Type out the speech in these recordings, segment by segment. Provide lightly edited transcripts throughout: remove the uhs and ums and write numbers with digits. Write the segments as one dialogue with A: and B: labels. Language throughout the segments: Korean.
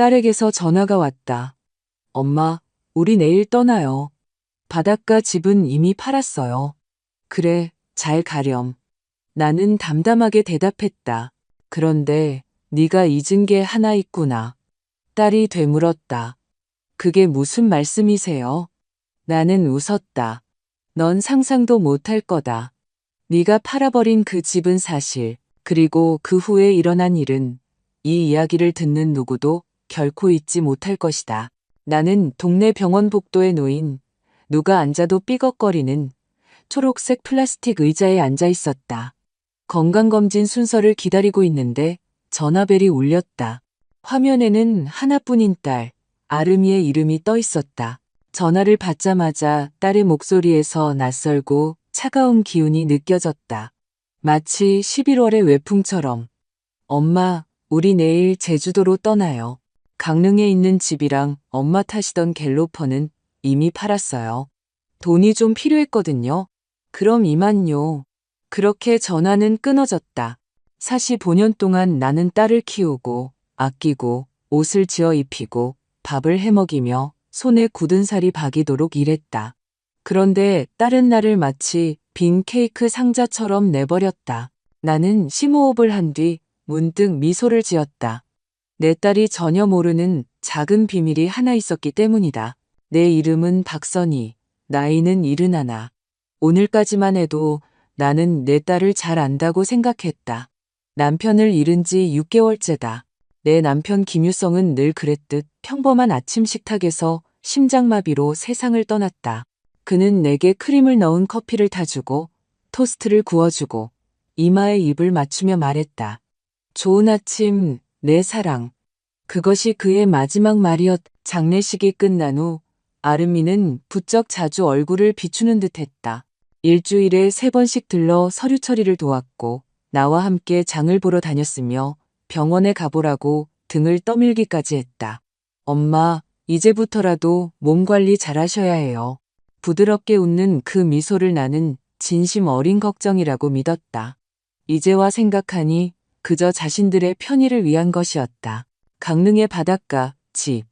A: 딸에게서 전화가 왔다. 엄마, 우리 내일 떠나요. 바닷가 집은 이미 팔았어요. 그래, 잘 가렴. 나는 담담하게 대답했다. 그런데 네가 잊은 게 하나 있구나. 딸이 되물었다. 그게 무슨 말씀이세요? 나는 웃었다. 넌 상상도 못할 거다. 네가 팔아버린 그 집은 사실, 그리고 그 후에 일어난 일은 이 이야기를 듣는 누구도 결코 잊지 못할 것이다. 나는 동네 병원 복도에 놓인 누가 앉아도 삐걱거리는 초록색 플라스틱 의자에 앉아 있었다. 건강검진 순서를 기다리고 있는데 전화벨이 울렸다. 화면에는 하나뿐인 딸, 아름이의 이름이 떠 있었다. 전화를 받자마자 딸의 목소리에서 낯설고 차가운 기운이 느껴졌다. 마치 11월의 외풍처럼. 엄마, 우리 내일 제주도로 떠나요. 강릉에 있는 집이랑 엄마 타시던 갤로퍼는 이미 팔았어요. 돈이 좀 필요했거든요. 그럼 이만요. 그렇게 전화는 끊어졌다. 45년 동안 나는 딸을 키우고 아끼고 옷을 지어 입히고 밥을 해먹이며 손에 굳은 살이 박이도록 일했다. 그런데 딸은 나를 마치 빈 케이크 상자처럼 내버렸다. 나는 심호흡을 한 뒤 문득 미소를 지었다. 내 딸이 전혀 모르는 작은 비밀이 하나 있었기 때문이다. 내 이름은 박선희, 나이는 71. 오늘까지만 해도 나는 내 딸을 잘 안다고 생각했다. 남편을 잃은 지 6개월째다. 내 남편 김유성은 늘 그랬듯 평범한 아침 식탁에서 심장마비로 세상을 떠났다. 그는 내게 크림을 넣은 커피를 타주고 토스트를 구워주고 이마에 입을 맞추며 말했다. 좋은 아침, 내 사랑. 그것이 그의 마지막 말이었. 장례식이 끝난 후 아름이는 부쩍 자주 얼굴을 비추는 듯 했다. 일주일에 3번씩 들러 서류 처리를 도왔고 나와 함께 장을 보러 다녔으며 병원에 가보라고 등을 떠밀기까지 했다. 엄마, 이제부터라도 몸 관리 잘하셔야 해요. 부드럽게 웃는 그 미소를 나는 진심 어린 걱정이라고 믿었다. 이제와 생각하니 그저 자신들의 편의를 위한 것이었다. 강릉의 바닷가, 집.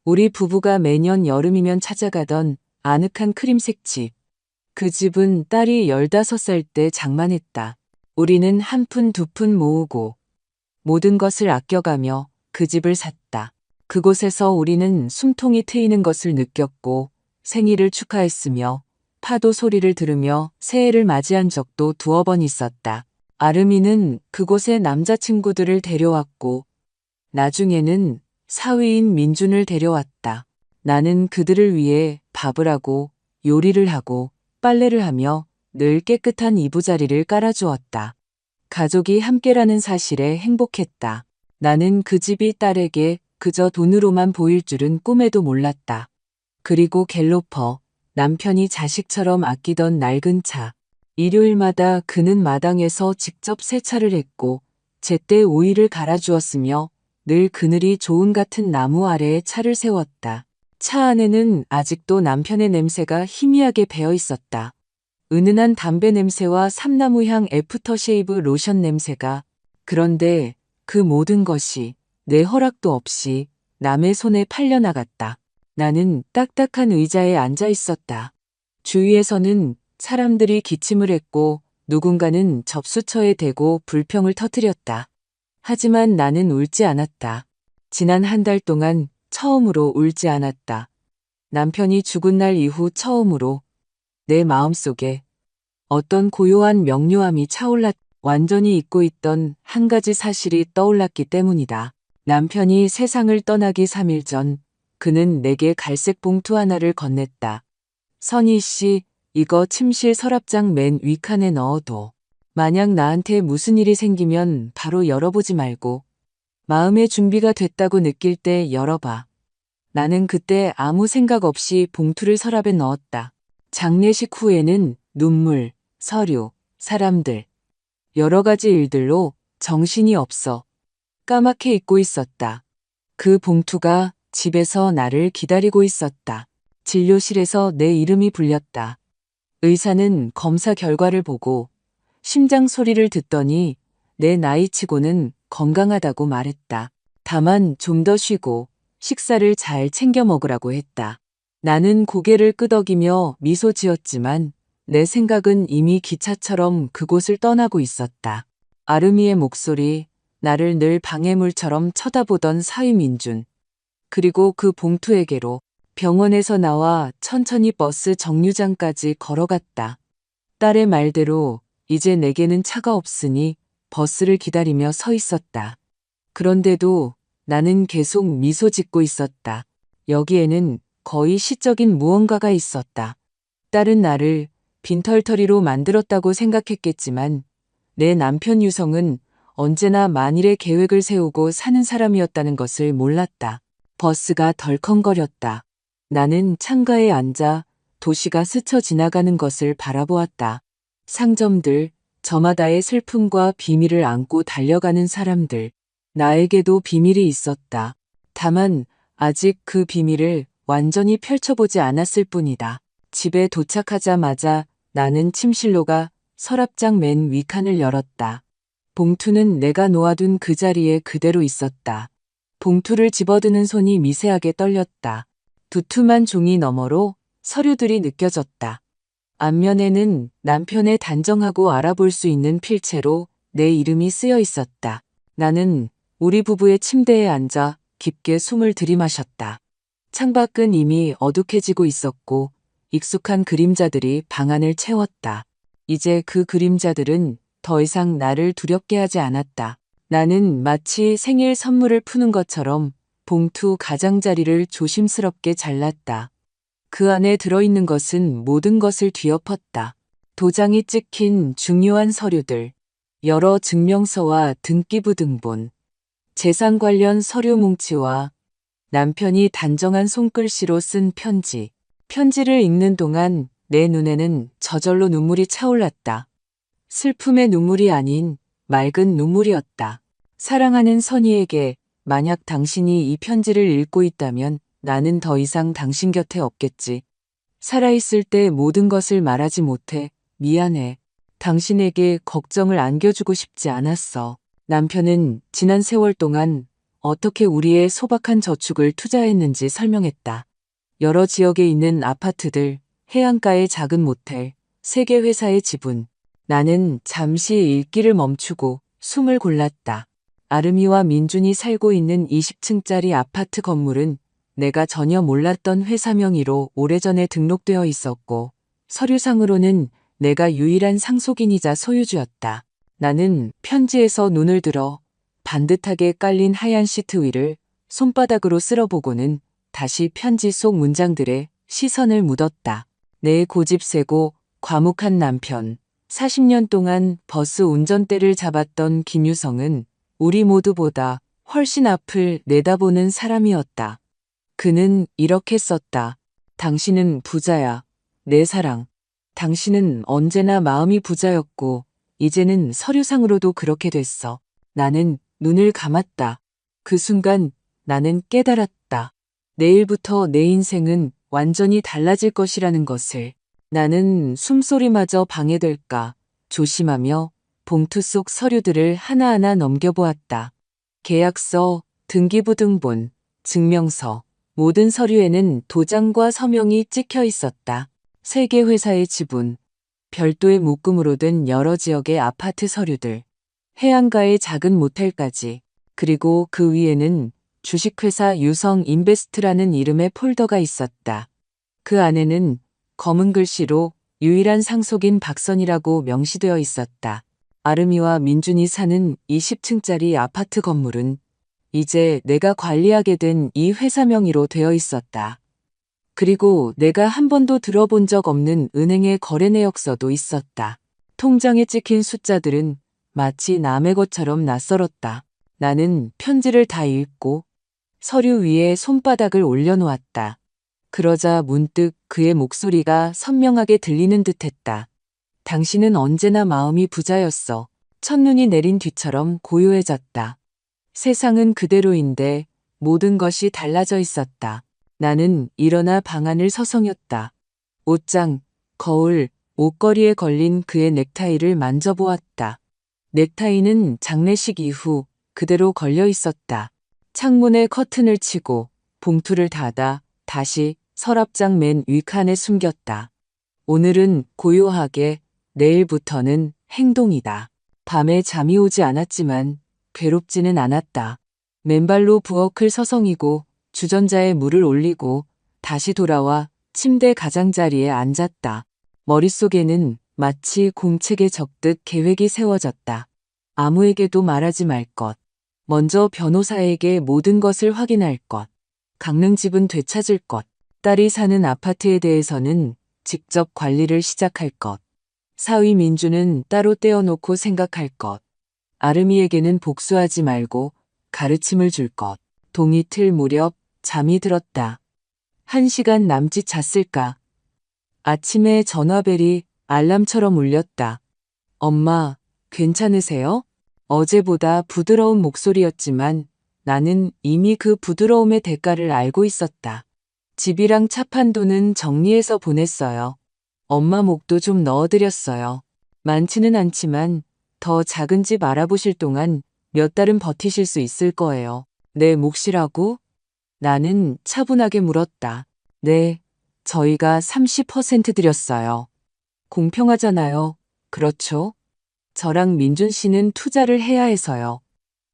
A: 우리 부부가 매년 여름이면 찾아가던 아늑한 크림색 집. 그 집은 딸이 15살 때 장만했다. 우리는 한 푼 두 푼 모으고 모든 것을 아껴가며 그 집을 샀다. 그곳에서 우리는 숨통이 트이는 것을 느꼈고 생일을 축하했으며 파도 소리를 들으며 새해를 맞이한 적도 2번 있었다. 아름이는 그곳에 남자친구들을 데려왔고 나중에는 사위인 민준을 데려왔다. 나는 그들을 위해 밥을 하고 요리를 하고 빨래를 하며 늘 깨끗한 이부자리를 깔아주었다. 가족이 함께라는 사실에 행복했다. 나는 그 집이 딸에게 그저 돈으로만 보일 줄은 꿈에도 몰랐다. 그리고 갤로퍼, 남편이 자식처럼 아끼던 낡은 차. 일요일마다 그는 마당에서 직접 세차를 했고 제때 오일을 갈아주었으며 늘 그늘이 좋은 같은 나무 아래에 차를 세웠다. 차 안에는 아직도 남편의 냄새가 희미하게 배어 있었다. 은은한 담배 냄새와 삼나무향 애프터쉐이브 로션 냄새가. 그런데 그 모든 것이 내 허락도 없이 남의 손에 팔려나갔다. 나는 딱딱한 의자에 앉아 있었다. 주위에서는 사람들이 기침을 했고 누군가는 접수처에 대고 불평을 터뜨렸다. 하지만 나는 울지 않았다. 지난 한 달 동안 처음으로 울지 않았다. 남편이 죽은 날 이후 처음으로 내 마음속에 어떤 고요한 명료함이 차올랐. 완전히 잊고 있던 한 가지 사실이 떠올랐기 때문이다. 남편이 세상을 떠나기 3일 전 그는 내게 갈색 봉투 하나를 건넸다. 선희 씨, 이거 침실 서랍장 맨 위칸에 넣어둬. 만약 나한테 무슨 일이 생기면 바로 열어보지 말고 마음의 준비가 됐다고 느낄 때 열어봐. 나는 그때 아무 생각 없이 봉투를 서랍에 넣었다. 장례식 후에는 눈물, 서류, 사람들, 여러 가지 일들로 정신이 없어 까맣게 잊고 있었다. 그 봉투가 집에서 나를 기다리고 있었다. 진료실에서 내 이름이 불렸다. 의사는 검사 결과를 보고 심장 소리를 듣더니 내 나이치고는 건강하다고 말했다. 다만 좀 더 쉬고 식사를 잘 챙겨 먹으라고 했다. 나는 고개를 끄덕이며 미소 지었지만 내 생각은 이미 기차처럼 그곳을 떠나고 있었다. 아름이의 목소리, 나를 늘 방해물처럼 쳐다보던 사위민준, 그리고 그 봉투에게로 병원에서 나와 천천히 버스 정류장까지 걸어갔다. 딸의 말대로 이제 내게는 차가 없으니 버스를 기다리며 서 있었다. 그런데도 나는 계속 미소 짓고 있었다. 여기에는 거의 시적인 무언가가 있었다. 딸은 나를 빈털터리로 만들었다고 생각했겠지만 내 남편 유성은 언제나 만일의 계획을 세우고 사는 사람이었다는 것을 몰랐다. 버스가 덜컹거렸다. 나는 창가에 앉아 도시가 스쳐 지나가는 것을 바라보았다. 상점들, 저마다의 슬픔과 비밀을 안고 달려가는 사람들. 나에게도 비밀이 있었다. 다만 아직 그 비밀을 완전히 펼쳐보지 않았을 뿐이다. 집에 도착하자마자 나는 침실로 가 서랍장 맨 위칸을 열었다. 봉투는 내가 놓아둔 그 자리에 그대로 있었다. 봉투를 집어드는 손이 미세하게 떨렸다. 두툼한 종이 너머로 서류들이 느껴졌다. 앞면에는 남편의 단정하고 알아볼 수 있는 필체로 내 이름이 쓰여 있었다. 나는 우리 부부의 침대에 앉아 깊게 숨을 들이마셨다. 창밖은 이미 어둑해지고 있었고 익숙한 그림자들이 방 안을 채웠다. 이제 그 그림자들은 더 이상 나를 두렵게 하지 않았다. 나는 마치 생일 선물을 푸는 것처럼 봉투 가장자리를 조심스럽게 잘랐다. 그 안에 들어있는 것은 모든 것을 뒤엎었다. 도장이 찍힌 중요한 서류들, 여러 증명서와 등기부 등본, 재산 관련 서류 뭉치와 남편이 단정한 손글씨로 쓴 편지. 편지를 읽는 동안 내 눈에는 저절로 눈물이 차올랐다. 슬픔의 눈물이 아닌 맑은 눈물이었다. 사랑하는 선희에게 만약 당신이 이 편지를 읽고 있다면 나는 더 이상 당신 곁에 없겠지. 살아있을 때 모든 것을 말하지 못해 미안해. 당신에게 걱정을 안겨주고 싶지 않았어. 남편은 지난 세월 동안 어떻게 우리의 소박한 저축을 투자했는지 설명했다. 여러 지역에 있는 아파트들, 해안가의 작은 모텔, 세계 회사의 지분. 나는 잠시 읽기를 멈추고 숨을 골랐다. 아름이와 민준이 살고 있는 20층짜리 아파트 건물은 내가 전혀 몰랐던 회사 명의로 오래전에 등록되어 있었고 서류상으로는 내가 유일한 상속인이자 소유주였다. 나는 편지에서 눈을 들어 반듯하게 깔린 하얀 시트 위를 손바닥으로 쓸어보고는 다시 편지 속 문장들에 시선을 묻었다. 내 고집세고 과묵한 남편, 40년 동안 버스 운전대를 잡았던 김유성은 우리 모두보다 훨씬 앞을 내다보는 사람이었다. 그는 이렇게 썼다. 당신은 부자야. 내 사랑. 당신은 언제나 마음이 부자였고 이제는 서류상으로도 그렇게 됐어. 나는 눈을 감았다. 그 순간 나는 깨달았다. 내일부터 내 인생은 완전히 달라질 것이라는 것을. 나는 숨소리마저 방해될까 조심하며 봉투 속 서류들을 하나하나 넘겨보았다. 계약서, 등기부 등본, 증명서, 모든 서류에는 도장과 서명이 찍혀 있었다. 세계 회사의 지분, 별도의 묶음으로 든 여러 지역의 아파트 서류들, 해안가의 작은 모텔까지, 그리고 그 위에는 주식회사 유성 인베스트라는 이름의 폴더가 있었다. 그 안에는 검은 글씨로 유일한 상속인 박선이라고 명시되어 있었다. 아름이와 민준이 사는 20층짜리 아파트 건물은 이제 내가 관리하게 된 이 회사 명의로 되어 있었다. 그리고 내가 한 번도 들어본 적 없는 은행의 거래 내역서도 있었다. 통장에 찍힌 숫자들은 마치 남의 것처럼 낯설었다. 나는 편지를 다 읽고 서류 위에 손바닥을 올려놓았다. 그러자 문득 그의 목소리가 선명하게 들리는 듯했다. 당신은 언제나 마음이 부자였어. 첫눈이 내린 뒤처럼 고요해졌다. 세상은 그대로인데 모든 것이 달라져 있었다. 나는 일어나 방 안을 서성였다. 옷장, 거울, 옷걸이에 걸린 그의 넥타이를 만져보았다. 넥타이는 장례식 이후 그대로 걸려 있었다. 창문에 커튼을 치고 봉투를 닫아 다시 서랍장 맨 윗칸에 숨겼다. 오늘은 고요하게, 내일부터는 행동이다. 밤에 잠이 오지 않았지만 괴롭지는 않았다. 맨발로 부엌을 서성이고 주전자에 물을 올리고 다시 돌아와 침대 가장자리에 앉았다. 머릿속에는 마치 공책에 적듯 계획이 세워졌다. 아무에게도 말하지 말 것. 먼저 변호사에게 모든 것을 확인할 것. 강릉집은 되찾을 것. 딸이 사는 아파트에 대해서는 직접 관리를 시작할 것. 사위 민주는 따로 떼어놓고 생각할 것. 아름이에게는 복수하지 말고 가르침을 줄 것. 동이틀 무렵 잠이 들었다. 1시간 남짓 잤을까? 아침에 전화벨이 알람처럼 울렸다. 엄마, 괜찮으세요? 어제보다 부드러운 목소리였지만 나는 이미 그 부드러움의 대가를 알고 있었다. 집이랑 차판도는 정리해서 보냈어요. 엄마 목도 좀 넣어드렸어요. 많지는 않지만 더 작은 집 알아보실 동안 몇 달은 버티실 수 있을 거예요. 내 몫이라고? 나는 차분하게 물었다. 네, 저희가 30% 드렸어요. 공평하잖아요. 그렇죠? 저랑 민준 씨는 투자를 해야 해서요.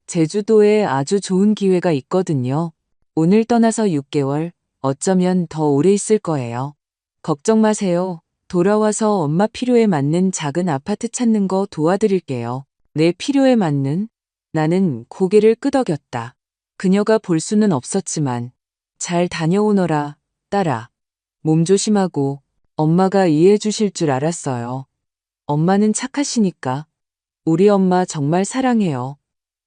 A: 제주도에 아주 좋은 기회가 있거든요. 오늘 떠나서 6개월, 어쩌면 더 오래 있을 거예요. 걱정 마세요. 돌아와서 엄마 필요에 맞는 작은 아파트 찾는 거 도와드릴게요. 내 필요에 맞는? 나는 고개를 끄덕였다. 그녀가 볼 수는 없었지만 잘 다녀오너라, 딸아. 몸 조심하고 엄마가 이해해 주실 줄 알았어요. 엄마는 착하시니까. 우리 엄마 정말 사랑해요.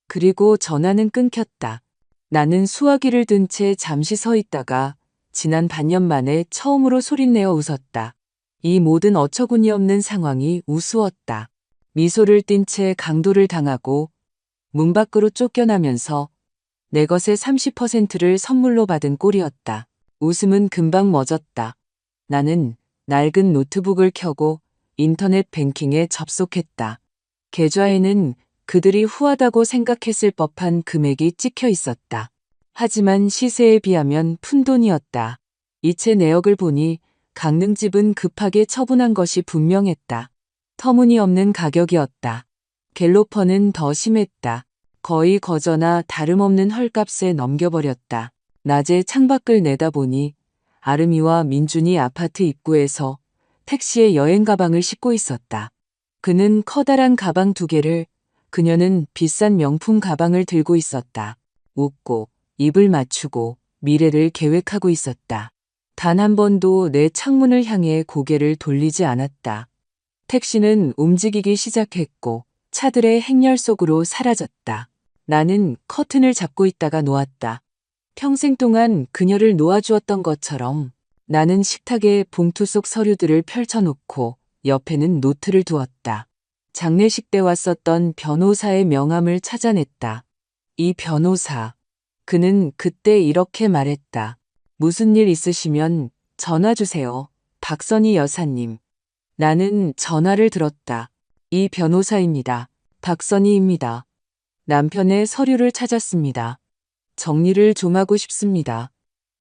A: 그리고 전화는 끊겼다. 나는 수화기를 든 채 잠시 서 있다가 지난 반년 만에 처음으로 소리내어 웃었다. 이 모든 어처구니 없는 상황이 우스웠다. 미소를 띤 채 강도를 당하고 문 밖으로 쫓겨나면서 내 것의 30%를 선물로 받은 꼴이었다. 웃음은 금방 멎었다. 나는 낡은 노트북을 켜고 인터넷 뱅킹에 접속했다. 계좌에는 그들이 후하다고 생각했을 법한 금액이 찍혀 있었다. 하지만 시세에 비하면 푼돈이었다. 이체 내역을 보니 강릉집은 급하게 처분한 것이 분명했다. 터무니없는 가격이었다. 갤로퍼는 더 심했다. 거의 거저나 다름없는 헐값에 넘겨버렸다. 낮에 창밖을 내다보니 아름이와 민준이 아파트 입구에서 택시에 여행 가방을 싣고 있었다. 그는 커다란 가방 2개를, 그녀는 비싼 명품 가방을 들고 있었다. 웃고 입을 맞추고 미래를 계획하고 있었다. 단 한 번도 내 창문을 향해 고개를 돌리지 않았다. 택시는 움직이기 시작했고 차들의 행렬 속으로 사라졌다. 나는 커튼을 잡고 있다가 놓았다. 평생 동안 그녀를 놓아주었던 것처럼 나는 식탁에 봉투 속 서류들을 펼쳐놓고 옆에는 노트를 두었다. 장례식 때 왔었던 변호사의 명함을 찾아냈다. 이 변호사. 그는 그때 이렇게 말했다. 무슨 일 있으시면 전화 주세요. 박선희 여사님. 나는 전화를 들었다. 이 변호사입니다. 박선희입니다. 남편의 서류를 찾았습니다. 정리를 좀 하고 싶습니다.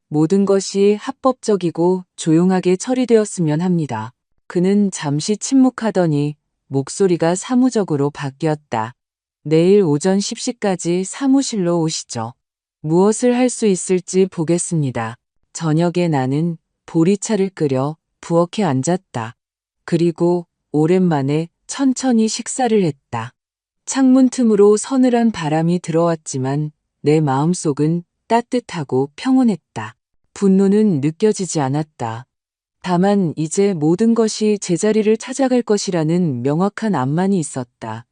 A: 모든 것이 합법적이고 조용하게 처리되었으면 합니다. 그는 잠시 침묵하더니 목소리가 사무적으로 바뀌었다. 내일 오전 10시까지 사무실로 오시죠. 무엇을 할 수 있을지 보겠습니다. 저녁에 나는 보리차를 끓여 부엌에 앉았다. 그리고 오랜만에 천천히 식사를 했다. 창문 틈으로 서늘한 바람이 들어왔지만 내 마음속은 따뜻하고 평온했다. 분노는 느껴지지 않았다. 다만 이제 모든 것이 제자리를 찾아갈 것이라는 명확한 암만이 있었다.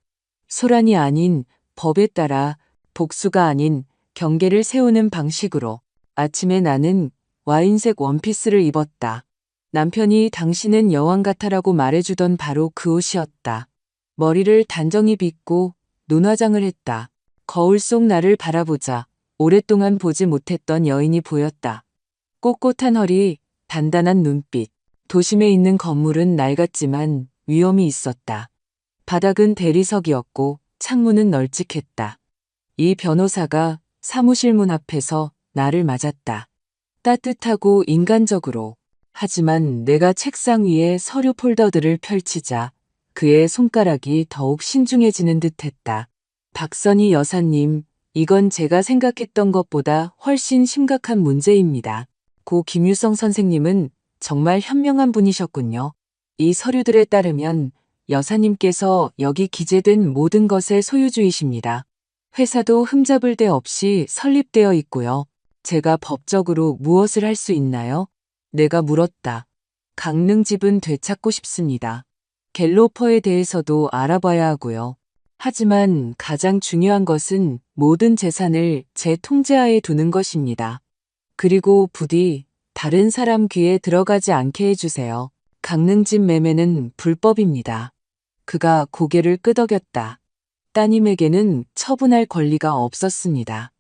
A: 소란이 아닌 법에 따라, 복수가 아닌 경계를 세우는 방식으로. 아침에 나는 와인색 원피스를 입었다. 남편이 당신은 여왕 같아라고 말해주던 바로 그 옷이었다. 머리를 단정히 빗고 눈화장을 했다. 거울 속 나를 바라보자 오랫동안 보지 못했던 여인이 보였다. 꼿꼿한 허리, 단단한 눈빛. 도심에 있는 건물은 낡았지만 위엄이 있었다. 바닥은 대리석이었고 창문은 널찍했다. 이 변호사가 사무실 문 앞에서 나를 맞았다. 따뜻하고 인간적으로. 하지만 내가 책상 위에 서류 폴더들을 펼치자 그의 손가락이 더욱 신중해지는 듯했다. 박선희 여사님, 이건 제가 생각했던 것보다 훨씬 심각한 문제입니다. 고 김유성 선생님은 정말 현명한 분이셨군요. 이 서류들에 따르면 여사님께서 여기 기재된 모든 것의 소유주이십니다. 회사도 흠잡을 데 없이 설립되어 있고요. 제가 법적으로 무엇을 할 수 있나요? 내가 물었다. 강릉집은 되찾고 싶습니다. 갤로퍼에 대해서도 알아봐야 하고요. 하지만 가장 중요한 것은 모든 재산을 제 통제하에 두는 것입니다. 그리고 부디 다른 사람 귀에 들어가지 않게 해주세요. 강릉집 매매는 불법입니다. 그가 고개를 끄덕였다. 따님에게는 처분할 권리가 없었습니다.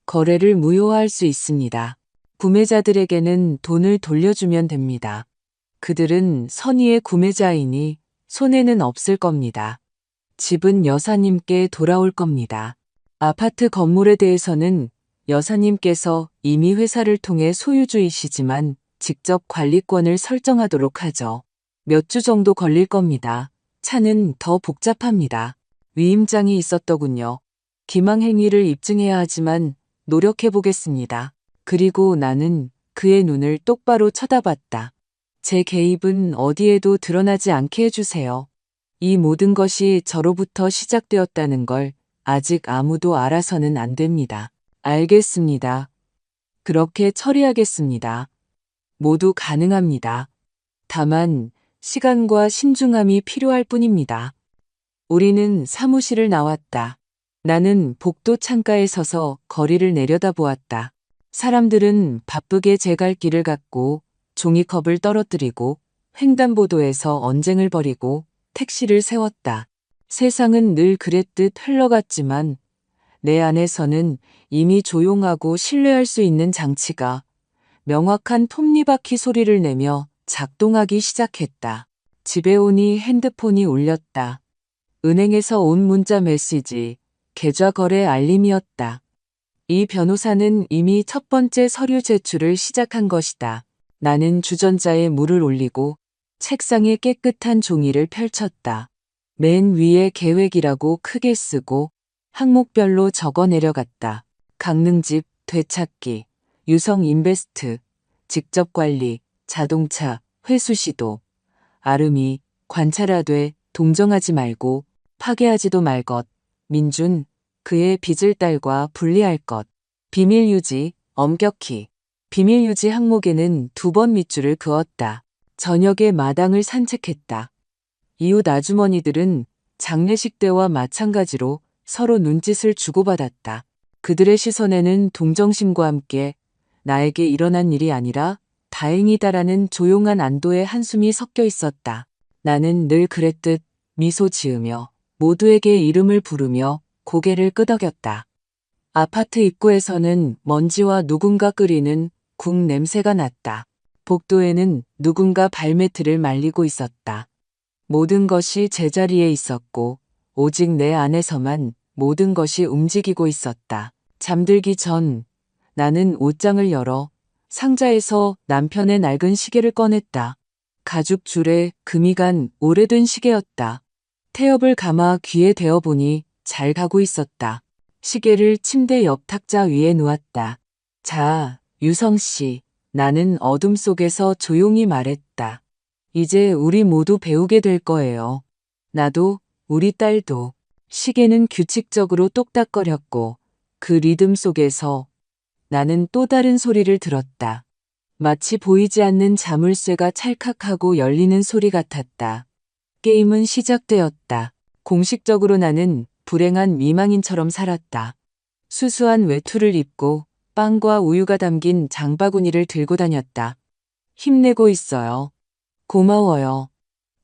A: 거래를 무효화할 수 있습니다. 구매자들에게는 돈을 돌려주면 됩니다. 그들은 선의의 구매자이니 손해는 없을 겁니다. 집은 여사님께 돌아올 겁니다. 아파트 건물에 대해서는 여사님께서 이미 회사를 통해 소유주이시지만 직접 관리권을 설정하도록 하죠. 몇 주 정도 걸릴 겁니다. 차는 더 복잡합니다. 위임장이 있었더군요. 기망행위를 입증해야 하지만 노력해 보겠습니다. 그리고 나는 그의 눈을 똑바로 쳐다봤다. 제 개입은 어디에도 드러나지 않게 해주세요. 이 모든 것이 저로부터 시작되었다는 걸 아직 아무도 알아서는 안 됩니다. 알겠습니다. 그렇게 처리하겠습니다. 모두 가능합니다. 다만 시간과 신중함이 필요할 뿐입니다. 우리는 사무실을 나왔다. 나는 복도 창가에 서서 거리를 내려다보았다. 사람들은 바쁘게 제 갈 길을 갔고 종이컵을 떨어뜨리고 횡단보도에서 언쟁을 벌이고 택시를 세웠다. 세상은 늘 그랬듯 흘러갔지만 내 안에서는 이미 조용하고 신뢰할 수 있는 장치가 명확한 톱니바퀴 소리를 내며 작동하기 시작했다. 집에 오니 핸드폰이 울렸다. 은행에서 온 문자 메시지, 계좌 거래 알림이었다. 이 변호사는 이미 첫 번째 서류 제출을 시작한 것이다. 나는 주전자에 물을 올리고 책상에 깨끗한 종이를 펼쳤다. 맨 위에 계획이라고 크게 쓰고 항목별로 적어 내려갔다. 강릉집, 되찾기, 유성인베스트, 직접관리, 자동차, 회수시도, 아름이, 관찰하되 동정하지 말고 파괴하지도 말 것, 민준, 그의 빚을 딸과 분리할 것, 비밀유지, 엄격히. 비밀유지 항목에는 2번 밑줄을 그었다. 저녁에 마당을 산책했다. 이웃 아주머니들은 장례식 때와 마찬가지로 서로 눈짓을 주고받았다. 그들의 시선에는 동정심과 함께 나에게 일어난 일이 아니라 다행이다라는 조용한 안도의 한숨이 섞여 있었다. 나는 늘 그랬듯 미소 지으며 모두에게 이름을 부르며 고개를 끄덕였다. 아파트 입구에서는 먼지와 누군가 끓이는 국 냄새가 났다. 복도에는 누군가 발매트를 말리고 있었다. 모든 것이 제자리에 있었고 오직 내 안에서만 모든 것이 움직이고 있었다. 잠들기 전 나는 옷장을 열어 상자에서 남편의 낡은 시계를 꺼냈다. 가죽 줄에 금이 간 오래된 시계였다. 태엽을 감아 귀에 대어보니 잘 가고 있었다. 시계를 침대 옆 탁자 위에 놓았다. 자, 유성 씨, 나는 어둠 속에서 조용히 말했다. 이제 우리 모두 배우게 될 거예요. 나도, 우리 딸도. 시계는 규칙적으로 똑딱거렸고 그 리듬 속에서 나는 또 다른 소리를 들었다. 마치 보이지 않는 자물쇠가 찰칵하고 열리는 소리 같았다. 게임은 시작되었다. 공식적으로 나는 불행한 미망인처럼 살았다. 수수한 외투를 입고 빵과 우유가 담긴 장바구니를 들고 다녔다. 힘내고 있어요. 고마워요.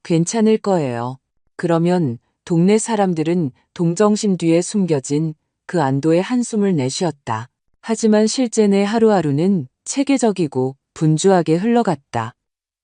A: 괜찮을 거예요. 그러면 동네 사람들은 동정심 뒤에 숨겨진 그 안도의 한숨을 내쉬었다. 하지만 실제 내 하루하루는 체계적이고 분주하게 흘러갔다.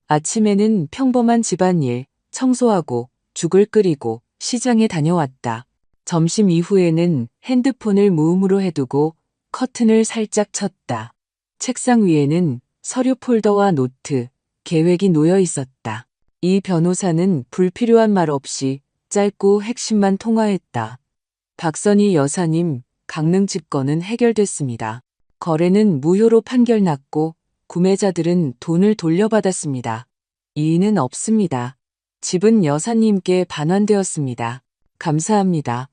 A: 아침에는 평범한 집안일, 청소하고 죽을 끓이고 시장에 다녀왔다. 점심 이후에는 핸드폰을 무음으로 해두고 커튼을 살짝 쳤다. 책상 위에는 서류 폴더와 노트, 계획이 놓여 있었다. 이 변호사는 불필요한 말 없이 짧고 핵심만 통화했다. 박선희 여사님, 강릉 집권은 해결됐습니다. 거래는 무효로 판결났고 구매자들은 돈을 돌려받았습니다. 이의는 없습니다. 집은 여사님께 반환되었습니다. 감사합니다.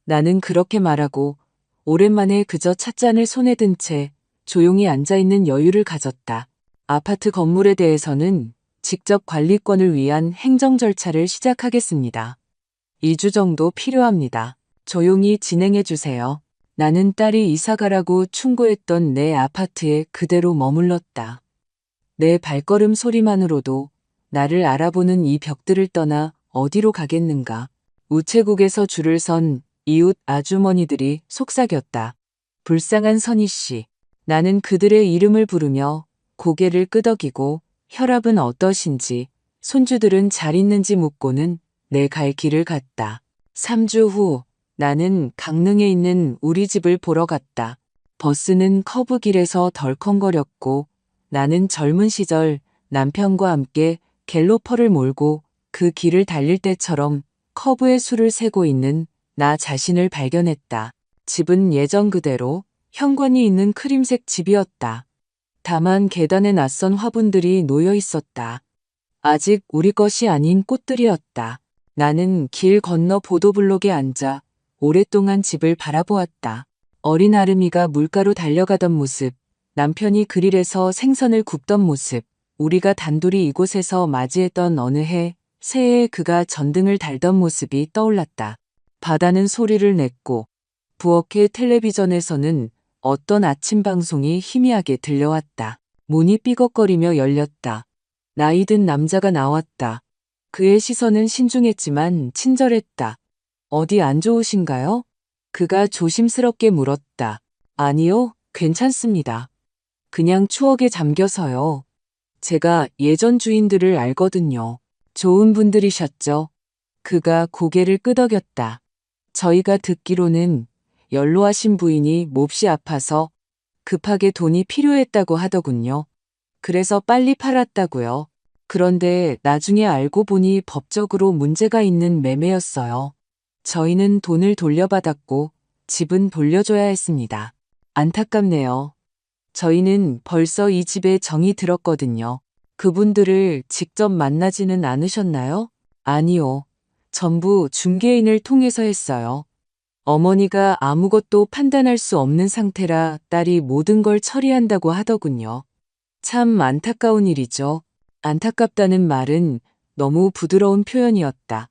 A: 나는 그렇게 말하고 오랜만에 그저 찻잔을 손에 든 채 조용히 앉아있는 여유를 가졌다. 아파트 건물에 대해서는 직접 관리권을 위한 행정 절차를 시작하겠습니다. 2주 정도 필요합니다. 조용히 진행해 주세요. 나는 딸이 이사가라고 충고했던 내 아파트에 그대로 머물렀다. 내 발걸음 소리만으로도 나를 알아보는 이 벽들을 떠나 어디로 가겠는가. 우체국에서 줄을 선 이웃 아주머니들이 속삭였다. 불쌍한 선희 씨. 나는 그들의 이름을 부르며 고개를 끄덕이고 혈압은 어떠신지, 손주들은 잘 있는지 묻고는 내 갈 길을 갔다. 3주 후 나는 강릉에 있는 우리 집을 보러 갔다. 버스는 커브길에서 덜컹거렸고 나는 젊은 시절 남편과 함께 갤로퍼를 몰고 그 길을 달릴 때처럼 커브의 수를 세고 있는 나 자신을 발견했다. 집은 예전 그대로 현관이 있는 크림색 집이었다. 다만 계단에 낯선 화분들이 놓여 있었다. 아직 우리 것이 아닌 꽃들이었다. 나는 길 건너 보도블록에 앉아 오랫동안 집을 바라보았다. 어린 아름이가 물가로 달려가던 모습, 남편이 그릴에서 생선을 굽던 모습, 우리가 단둘이 이곳에서 맞이했던 어느 해, 새해에 그가 전등을 달던 모습이 떠올랐다. 바다는 소리를 냈고 부엌의 텔레비전에서는 어떤 아침 방송이 희미하게 들려왔다. 문이 삐걱거리며 열렸다. 나이 든 남자가 나왔다. 그의 시선은 신중했지만 친절했다. 어디 안 좋으신가요? 그가 조심스럽게 물었다. 아니요, 괜찮습니다. 그냥 추억에 잠겨서요. 제가 예전 주인들을 알거든요. 좋은 분들이셨죠? 그가 고개를 끄덕였다. 저희가 듣기로는 연로하신 부인이 몹시 아파서 급하게 돈이 필요했다고 하더군요. 그래서 빨리 팔았다고요. 그런데 나중에 알고 보니 법적으로 문제가 있는 매매였어요. 저희는 돈을 돌려받았고 집은 돌려줘야 했습니다. 안타깝네요. 저희는 벌써 이 집에 정이 들었거든요. 그분들을 직접 만나지는 않으셨나요? 아니요. 전부 중개인을 통해서 했어요. 어머니가 아무것도 판단할 수 없는 상태라 딸이 모든 걸 처리한다고 하더군요. 참 안타까운 일이죠. 안타깝다는 말은 너무 부드러운 표현이었다.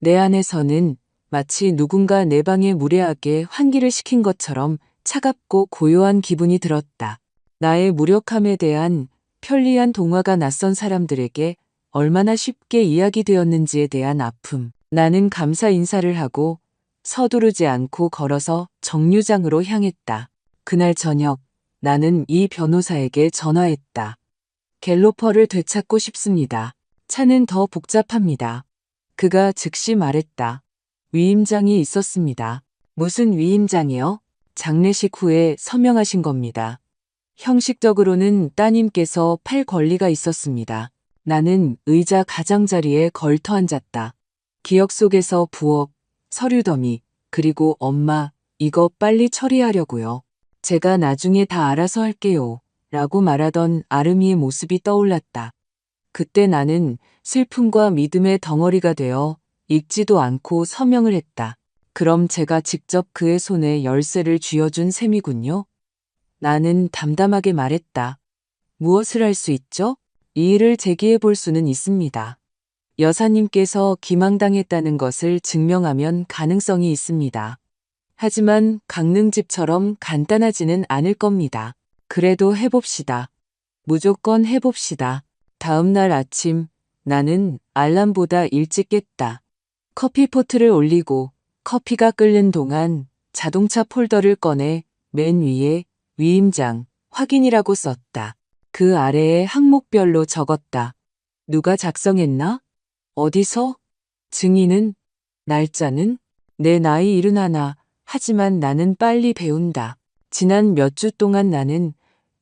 A: 내 안에서는 마치 누군가 내 방에 무례하게 환기를 시킨 것처럼 차갑고 고요한 기분이 들었다. 나의 무력함에 대한 편리한 동화가 낯선 사람들에게 얼마나 쉽게 이야기되었는지에 대한 아픔. 나는 감사 인사를 하고 서두르지 않고 걸어서 정류장으로 향했다. 그날 저녁 나는 이 변호사에게 전화했다. 갤로퍼를 되찾고 싶습니다. 차는 더 복잡합니다. 그가 즉시 말했다. 위임장이 있었습니다. 무슨 위임장이요? 장례식 후에 서명하신 겁니다. 형식적으로는 따님께서 팔 권리가 있었습니다. 나는 의자 가장자리에 걸터 앉았다. 기억 속에서 부엌, 서류 더미, 그리고 엄마, 이거 빨리 처리하려고요. 제가 나중에 다 알아서 할게요. 라고 말하던 아름이의 모습이 떠올랐다. 그때 나는 슬픔과 믿음의 덩어리가 되어 읽지도 않고 서명을 했다. 그럼 제가 직접 그의 손에 열쇠를 쥐어준 셈이군요. 나는 담담하게 말했다. 무엇을 할 수 있죠? 이의를 제기해 볼 수는 있습니다. 여사님께서 기망당했다는 것을 증명하면 가능성이 있습니다. 하지만 강릉집처럼 간단하지는 않을 겁니다. 그래도 해봅시다. 무조건 해봅시다. 다음 날 아침 나는 알람보다 일찍 깼다. 커피포트를 올리고 커피가 끓는 동안 자동차 폴더를 꺼내 맨 위에 위임장 확인이라고 썼다. 그 아래에 항목별로 적었다. 누가 작성했나? 어디서? 증인은? 날짜는? 내 나이 71. 하지만 나는 빨리 배운다. 지난 몇 주 동안 나는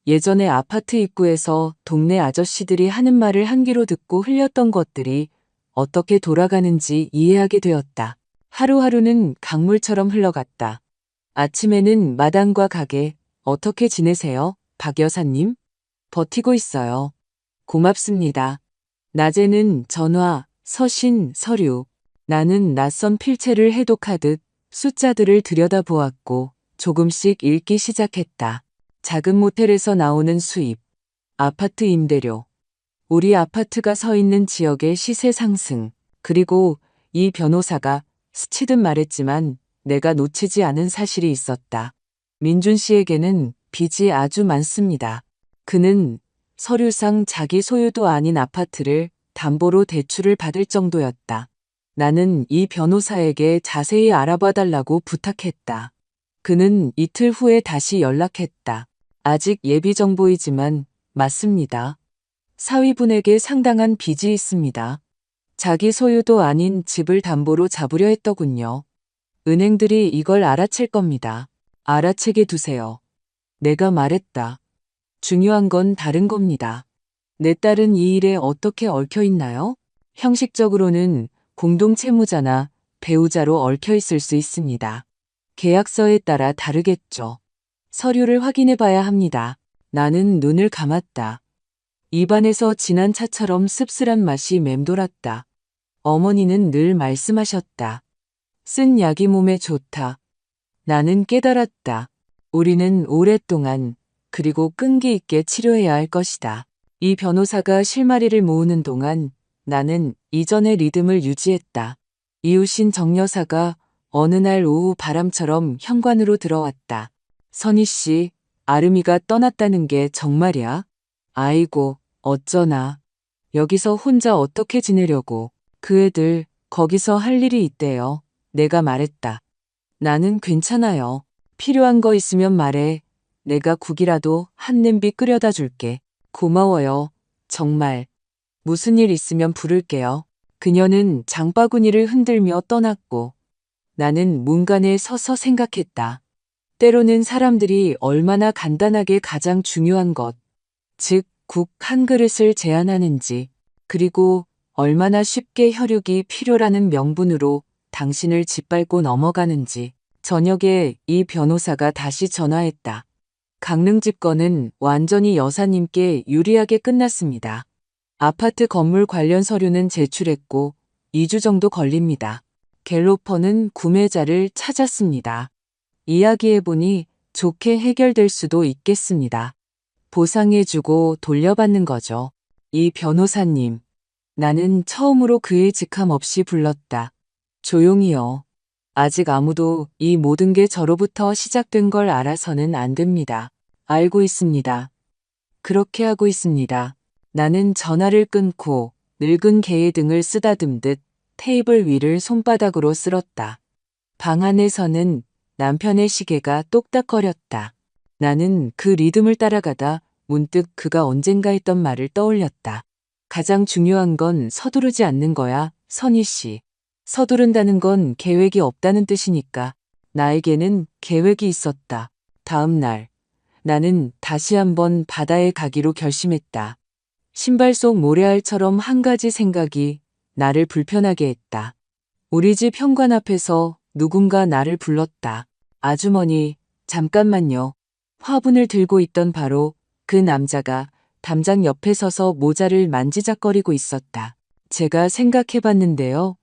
A: 예전에 아파트 입구에서 동네 아저씨들이 하는 말을 한 귀로 듣고 흘렸던 것들이 어떻게 돌아가는지 이해하게 되었다. 하루하루는 강물처럼 흘러갔다. 아침에는 마당과 가게, 어떻게 지내세요? 박 여사님? 버티고 있어요. 고맙습니다. 낮에는 전화, 서신, 서류. 나는 낯선 필체를 해독하듯 숫자들을 들여다보았고 조금씩 읽기 시작했다. 작은 모텔에서 나오는 수입, 아파트 임대료, 우리 아파트가 서 있는 지역의 시세 상승, 그리고 이 변호사가 스치듯 말했지만 내가 놓치지 않은 사실이 있었다. 민준 씨에게는 빚이 아주 많습니다. 그는 서류상 자기 소유도 아닌 아파트를 담보로 대출을 받을 정도였다. 나는 이 변호사에게 자세히 알아봐 달라고 부탁했다. 그는 이틀 후에 다시 연락했다. 아직 예비 정보이지만 맞습니다. 사위분에게 상당한 빚이 있습니다. 자기 소유도 아닌 집을 담보로 잡으려 했더군요. 은행들이 이걸 알아챌 겁니다. 알아채게 두세요. 내가 말했다. 중요한 건 다른 겁니다. 내 딸은 이 일에 어떻게 얽혀 있나요? 형식적으로는 공동채무자나 배우자로 얽혀 있을 수 있습니다. 계약서에 따라 다르겠죠. 서류를 확인해 봐야 합니다. 나는 눈을 감았다. 입안에서 진한 차처럼 씁쓸한 맛이 맴돌았다. 어머니는 늘 말씀하셨다. 쓴 약이 몸에 좋다. 나는 깨달았다. 우리는 오랫동안 그리고 끈기 있게 치료해야 할 것이다. 이 변호사가 실마리를 모으는 동안 나는 이전의 리듬을 유지했다. 이웃인 정 여사가 어느 날 오후 바람처럼 현관으로 들어왔다. 선희 씨, 아름이가 떠났다는 게 정말이야? 아이고, 어쩌나. 여기서 혼자 어떻게 지내려고. 그 애들 거기서 할 일이 있대요. 내가 말했다. 나는 괜찮아요. 필요한 거 있으면 말해. 내가 국이라도 한 냄비 끓여다 줄게. 고마워요. 정말. 무슨 일 있으면 부를게요. 그녀는 장바구니를 흔들며 떠났고 나는 문간에 서서 생각했다. 때로는 사람들이 얼마나 간단하게 가장 중요한 것, 즉, 국 한 그릇을 제안하는지, 그리고 얼마나 쉽게 혈육이 필요라는 명분으로 당신을 짓밟고 넘어가는지. 저녁에 이 변호사가 다시 전화했다. 강릉 집권은 완전히 여사님께 유리하게 끝났습니다. 아파트 건물 관련 서류는 제출했고 2주 정도 걸립니다. 갤로퍼는 구매자를 찾았습니다. 이야기해보니 좋게 해결될 수도 있겠습니다. 보상해주고 돌려받는 거죠. 이 변호사님. 나는 처음으로 그의 직함 없이 불렀다. 조용히요. 아직 아무도 이 모든 게 저로부터 시작된 걸 알아서는 안 됩니다. 알고 있습니다. 그렇게 하고 있습니다. 나는 전화를 끊고 늙은 개의 등을 쓰다듬듯 테이블 위를 손바닥으로 쓸었다. 방 안에서는 남편의 시계가 똑딱거렸다. 나는 그 리듬을 따라가다 문득 그가 언젠가 했던 말을 떠올렸다. 가장 중요한 건 서두르지 않는 거야, 선희 씨. 서두른다는 건 계획이 없다는 뜻이니까. 나에게는 계획이 있었다. 다음 날, 나는 다시 한번 바다에 가기로 결심했다. 신발 속 모래알처럼 한 가지 생각이 나를 불편하게 했다. 우리 집 현관 앞에서 누군가 나를 불렀다. 아주머니, 잠깐만요. 화분을 들고 있던 바로 그 남자가 담장 옆에 서서 모자를 만지작거리고 있었다. 제가 생각해봤는데요.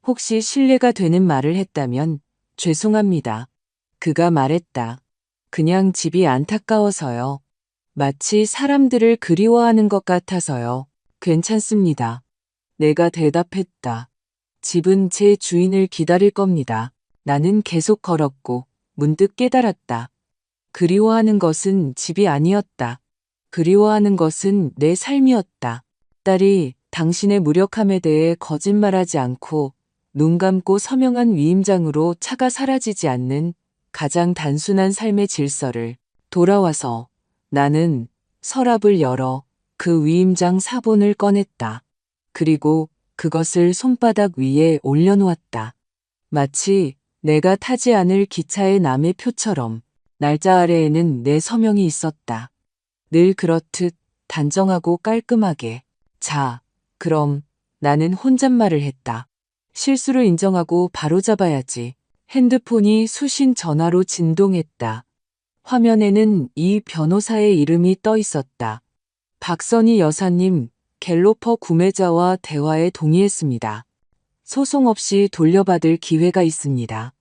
A: 혹시 실례가 되는 말을 했다면 죄송합니다. 그가 말했다. 그냥 집이 안타까워서요. 마치 사람들을 그리워하는 것 같아서요. 괜찮습니다. 내가 대답했다. 집은 제 주인을 기다릴 겁니다. 나는 계속 걸었고 문득 깨달았다. 그리워하는 것은 집이 아니었다. 그리워하는 것은 내 삶이었다. 딸이 당신의 무력함에 대해 거짓말하지 않고 눈 감고 서명한 위임장으로 차가 사라지지 않는 가장 단순한 삶의 질서를. 돌아와서 나는 서랍을 열어 그 위임장 사본을 꺼냈다. 그리고 그것을 손바닥 위에 올려놓았다. 마치 내가 타지 않을 기차의 남의 표처럼. 날짜 아래에는 내 서명이 있었다. 늘 그렇듯 단정하고 깔끔하게. 자, 그럼 나는 혼잣말을 했다. 실수를 인정하고 바로잡아야지. 핸드폰이 수신 전화로 진동했다. 화면에는 이 변호사의 이름이 떠 있었다. 박선희 여사님, 갤로퍼 구매자와 대화에 동의했습니다. 소송 없이 돌려받을 기회가 있습니다.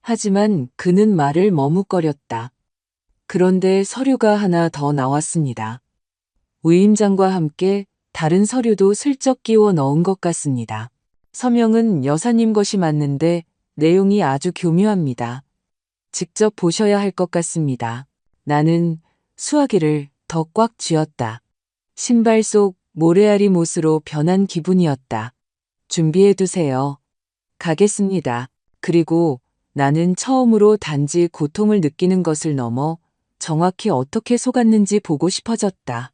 A: 하지만 그는 말을 머뭇거렸다. 그런데 서류가 하나 더 나왔습니다. 위임장과 함께 다른 서류도 슬쩍 끼워 넣은 것 같습니다. 서명은 여사님 것이 맞는데 내용이 아주 교묘합니다. 직접 보셔야 할 것 같습니다. 나는 수화기를 더 꽉 쥐었다. 신발 속 모래알이 못으로 변한 기분이었다. 준비해 두세요. 가겠습니다. 그리고 나는 처음으로 단지 고통을 느끼는 것을 넘어 정확히 어떻게 속았는지 보고 싶어졌다.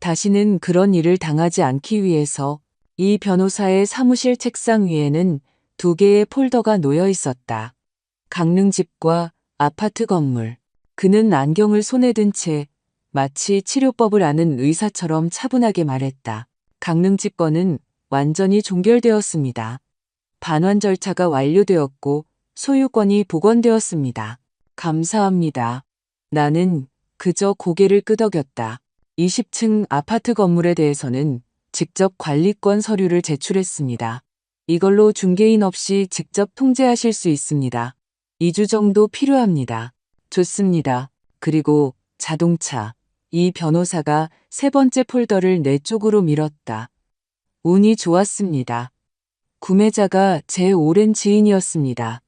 A: 다시는 그런 일을 당하지 않기 위해서 이 변호사의 사무실 책상 위에는 2개의 폴더가 놓여 있었다. 강릉집과 아파트 건물. 그는 안경을 손에 든 채 마치 치료법을 아는 의사처럼 차분하게 말했다. 강릉집 건은 완전히 종결되었습니다. 반환 절차가 완료되었고 소유권이 복원되었습니다. 감사합니다. 나는 그저 고개를 끄덕였다. 20층 아파트 건물에 대해서는 직접 관리권 서류를 제출했습니다. 이걸로 중개인 없이 직접 통제하실 수 있습니다. 2주 정도 필요합니다. 좋습니다. 그리고 자동차. 이 변호사가 3번째 폴더를 내 쪽으로 밀었다. 운이 좋았습니다. 구매자가 제 오랜 지인이었습니다.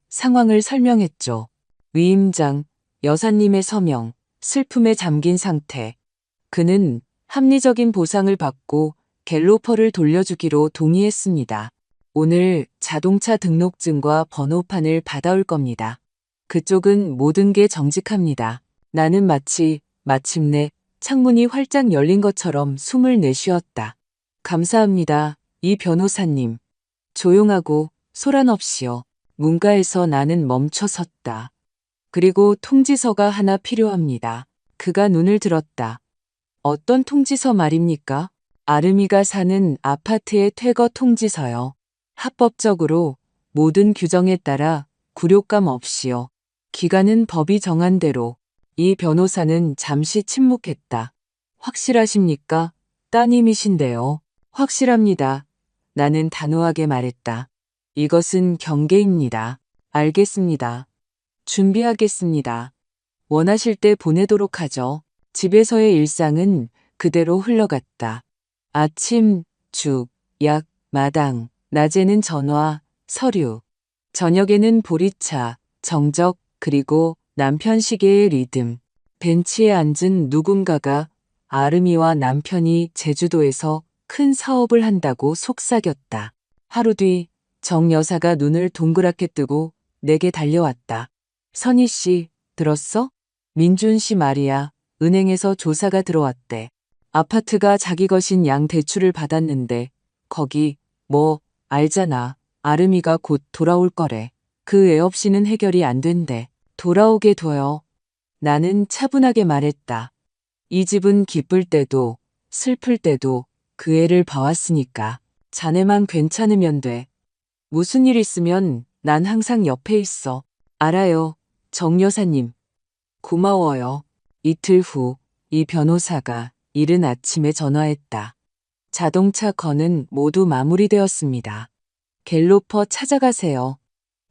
A: 상황을 설명했죠. 위임장, 여사님의 서명, 슬픔에 잠긴 상태. 그는 합리적인 보상을 받고 갤로퍼를 돌려주기로 동의했습니다. 오늘 자동차 등록증과 번호판을 받아올 겁니다. 그쪽은 모든 게 정직합니다. 나는 마침내 창문이 활짝 열린 것처럼 숨을 내쉬었다. 감사합니다, 이 변호사님. 조용하고 소란 없이요. 문가에서 나는 멈춰 섰다. 그리고 통지서가 하나 필요합니다. 그가 눈을 들었다. 어떤 통지서 말입니까? 아름이가 사는 아파트의 퇴거 통지서요. 합법적으로 모든 규정에 따라 굴욕감 없이요. 기간은 법이 정한 대로. 이 변호사는 잠시 침묵했다. 확실하십니까? 따님이신데요. 확실합니다. 나는 단호하게 말했다. 이것은 경계입니다. 알겠습니다. 준비하겠습니다. 원하실 때 보내도록 하죠. 집에서의 일상은 그대로 흘러갔다. 아침, 죽, 약, 마당, 낮에는 전화, 서류, 저녁에는 보리차, 정적, 그리고 남편 시계의 리듬. 벤치에 앉은 누군가가 아름이와 남편이 제주도에서 큰 사업을 한다고 속삭였다. 하루 뒤 정 여사가 눈을 동그랗게 뜨고 내게 달려왔다. 선희 씨, 들었어? 민준 씨 말이야. 은행에서 조사가 들어왔대. 아파트가 자기 것인 양 대출을 받았는데 거기 알잖아. 아름이가 곧 돌아올 거래. 그 애 없이는 해결이 안 된대. 돌아오게 둬요. 나는 차분하게 말했다. 이 집은 기쁠 때도 슬플 때도 그 애를 봐왔으니까. 자네만 괜찮으면 돼. 무슨 일 있으면 난 항상 옆에 있어. 알아요, 정 여사님. 고마워요. 이틀 후 이 변호사가 이른 아침에 전화했다. 자동차 건은 모두 마무리되었습니다. 갤로퍼 찾아가세요.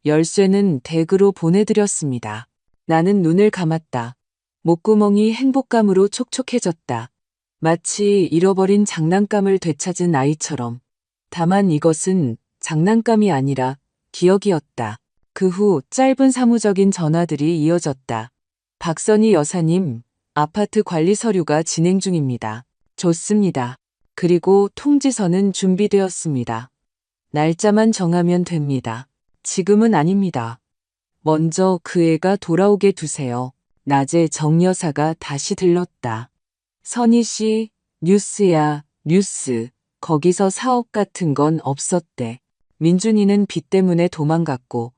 A: 열쇠는 댁으로 보내드렸습니다. 나는 눈을 감았다. 목구멍이 행복감으로 촉촉해졌다. 마치 잃어버린 장난감을 되찾은 아이처럼. 다만 이것은 장난감이 아니라 기억이었다. 그 후 짧은 사무적인 전화들이 이어졌다. 박선희 여사님, 아파트 관리 서류가 진행 중입니다. 좋습니다. 그리고 통지서는 준비되었습니다. 날짜만 정하면 됩니다. 지금은 아닙니다. 먼저 그 애가 돌아오게 두세요. 낮에 정 여사가 다시 들렀다. 선희 씨, 뉴스야, 뉴스. 거기서 사업 같은 건 없었대. 민준이는 빚 때문에 도망갔고,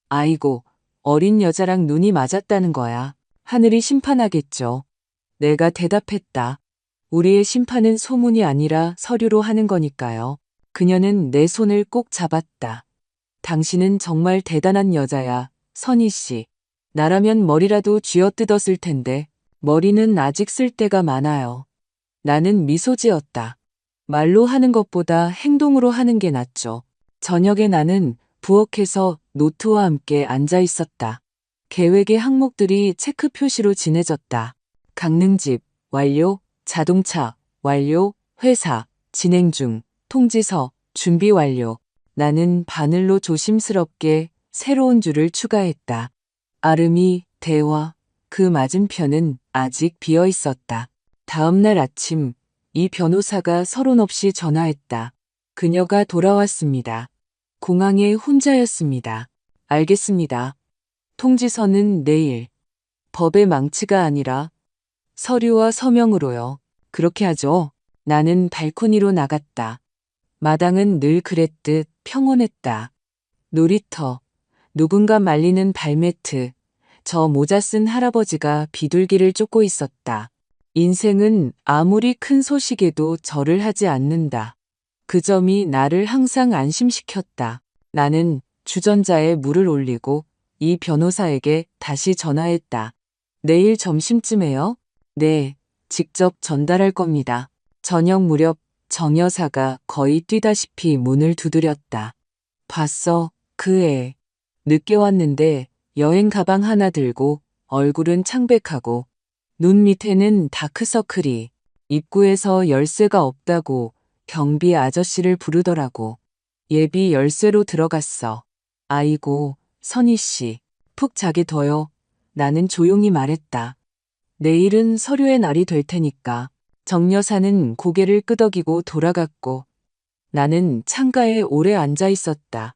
A: 아이고, 어린 여자랑 눈이 맞았다는 거야. 하늘이 심판하겠죠. 내가 대답했다. 우리의 심판은 소문이 아니라 서류로 하는 거니까요. 그녀는 내 손을 꼭 잡았다. 당신은 정말 대단한 여자야, 선희 씨. 나라면 머리라도 쥐어뜯었을 텐데 머리는 아직 쓸 때가 많아요. 나는 미소 지었다. 말로 하는 것보다 행동으로 하는 게 낫죠. 저녁에 나는 부엌에서 노트와 함께 앉아 있었다. 계획의 항목들이 체크 표시로 진해졌다. 강릉집, 완료, 자동차, 완료, 회사, 진행 중, 통지서, 준비 완료. 나는 바늘로 조심스럽게 새로운 줄을 추가했다. 아름이, 대화, 그 맞은편은 아직 비어 있었다. 다음 날 아침, 이 변호사가 서론 없이 전화했다. 그녀가 돌아왔습니다. 공항에 혼자였습니다. 알겠습니다. 통지서는 내일. 법의 망치가 아니라 서류와 서명으로요. 그렇게 하죠. 나는 발코니로 나갔다. 마당은 늘 그랬듯 평온했다. 놀이터, 누군가 말리는 발매트, 저 모자 쓴 할아버지가 비둘기를 쫓고 있었다. 인생은 아무리 큰 소식에도 절을 하지 않는다. 그 점이 나를 항상 안심시켰다. 나는 주전자에 물을 올리고 이 변호사에게 다시 전화했다. 내일 점심쯤에요? 네, 직접 전달할 겁니다. 저녁 무렵 정 여사가 거의 뛰다시피 문을 두드렸다. 봤어, 그 애. 늦게 왔는데 여행 가방 하나 들고 얼굴은 창백하고 눈 밑에는 다크서클이. 입구에서 열쇠가 없다고 경비 아저씨를 부르더라고. 예비 열쇠로 들어갔어. 아이고, 선희 씨, 푹 자게 둬요. 나는 조용히 말했다. 내일은 서류의 날이 될 테니까. 정 여사는 고개를 끄덕이고 돌아갔고 나는 창가에 오래 앉아 있었다.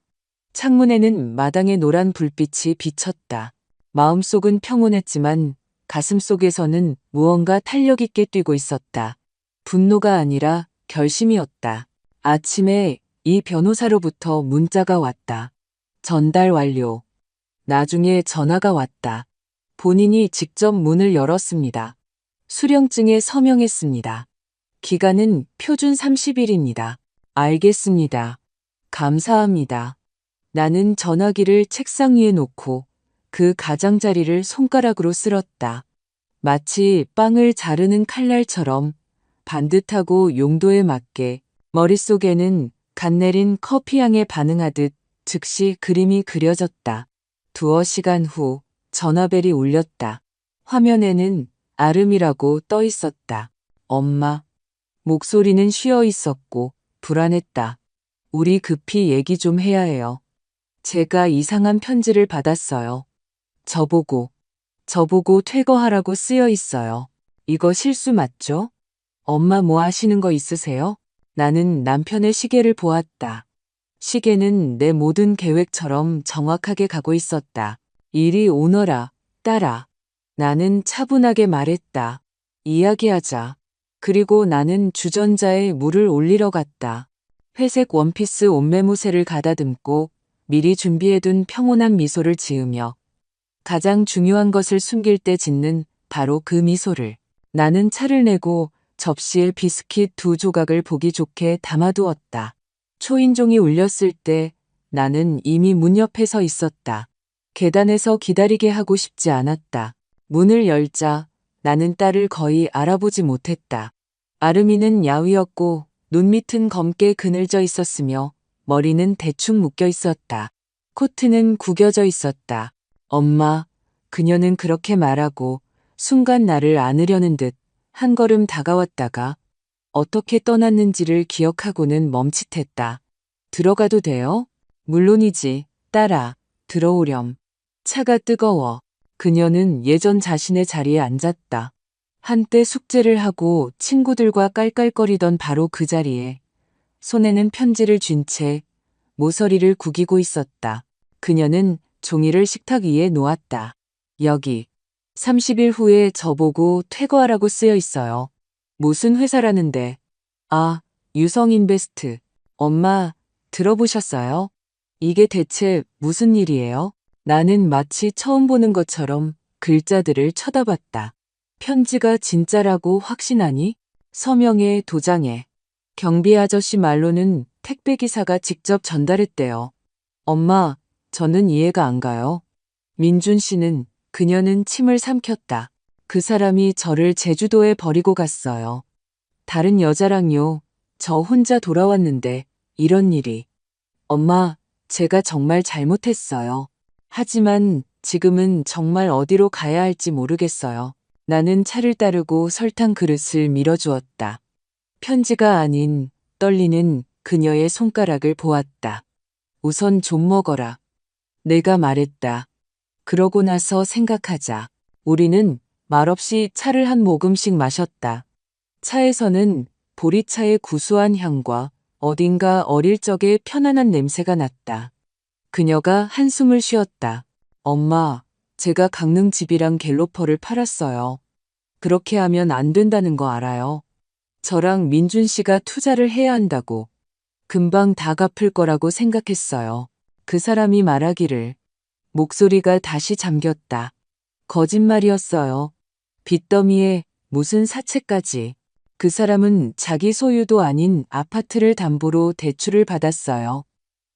A: 창문에는 마당의 노란 불빛이 비쳤다. 마음속은 평온했지만 가슴속에서는 무언가 탄력 있게 뛰고 있었다. 분노가 아니라 결심이었다. 아침에 이 변호사로부터 문자가 왔다. 전달 완료. 나중에 전화가 왔다. 본인이 직접 문을 열었습니다. 수령증에 서명했습니다. 기간은 표준 30일입니다. 알겠습니다. 감사합니다. 나는 전화기를 책상 위에 놓고 그 가장자리를 손가락으로 쓸었다. 마치 빵을 자르는 칼날처럼 반듯하고 용도에 맞게 머릿속에는 갓 내린 커피향에 반응하듯 즉시 그림이 그려졌다. 두어 시간 후 전화벨이 울렸다. 화면에는 아름이라고 떠 있었다. 엄마. 목소리는 쉬어 있었고 불안했다. 우리 급히 얘기 좀 해야 해요. 제가 이상한 편지를 받았어요. 저보고 퇴거하라고 쓰여 있어요. 이거 실수 맞죠? 엄마 뭐 하시는 거 있으세요? 나는 남편의 시계를 보았다. 시계는 내 모든 계획처럼 정확하게 가고 있었다. 이리 오너라, 딸아. 나는 차분하게 말했다. 이야기하자. 그리고 나는 주전자에 물을 올리러 갔다. 회색 원피스 옷매무새를 가다듬고 미리 준비해둔 평온한 미소를 지으며 가장 중요한 것을 숨길 때 짓는 바로 그 미소를. 나는 차를 내고 접시에 비스킷 2조각을 보기 좋게 담아두었다. 초인종이 울렸을 때 나는 이미 문 옆에 서 있었다. 계단에서 기다리게 하고 싶지 않았다. 문을 열자 나는 딸을 거의 알아보지 못했다. 아름이는 야위었고 눈 밑은 검게 그늘져 있었으며 머리는 대충 묶여 있었다. 코트는 구겨져 있었다. 엄마, 그녀는 그렇게 말하고 순간 나를 안으려는 듯 한 걸음 다가왔다가 어떻게 떠났는지를 기억하고는 멈칫했다. 들어가도 돼요? 물론이지, 딸아. 들어오렴. 차가 뜨거워. 그녀는 예전 자신의 자리에 앉았다. 한때 숙제를 하고 친구들과 깔깔거리던 바로 그 자리에 손에는 편지를 쥔 채 모서리를 구기고 있었다. 그녀는 종이를 식탁 위에 놓았다. 여기 30일 후에 저보고 퇴거하라고 쓰여 있어요. 무슨 회사라는데? 아, 유성인베스트. 엄마, 들어보셨어요? 이게 대체 무슨 일이에요? 나는 마치 처음 보는 것처럼 글자들을 쳐다봤다. 편지가 진짜라고 확신하니? 서명에 도장에. 경비 아저씨 말로는 택배기사가 직접 전달했대요. 엄마, 저는 이해가 안 가요. 민준 씨는 그녀는 침을 삼켰다. 그 사람이 저를 제주도에 버리고 갔어요. 다른 여자랑요. 저 혼자 돌아왔는데 이런 일이. 엄마, 제가 정말 잘못했어요. 하지만 지금은 정말 어디로 가야 할지 모르겠어요. 나는 차를 따르고 설탕 그릇을 밀어주었다. 편지가 아닌 떨리는 그녀의 손가락을 보았다. 우선 좀 먹어라. 내가 말했다. 그러고 나서 생각하자. 우리는 말없이 차를 한 모금씩 마셨다. 차에서는 보리차의 구수한 향과 어딘가 어릴 적의 편안한 냄새가 났다. 그녀가 한숨을 쉬었다. 엄마, 제가 강릉 집이랑 갤로퍼를 팔았어요. 그렇게 하면 안 된다는 거 알아요. 저랑 민준 씨가 투자를 해야 한다고. 금방 다 갚을 거라고 생각했어요. 그 사람이 말하기를. 목소리가 다시 잠겼다. 거짓말이었어요. 빚더미에 무슨 사채까지. 그 사람은 자기 소유도 아닌 아파트를 담보로 대출을 받았어요.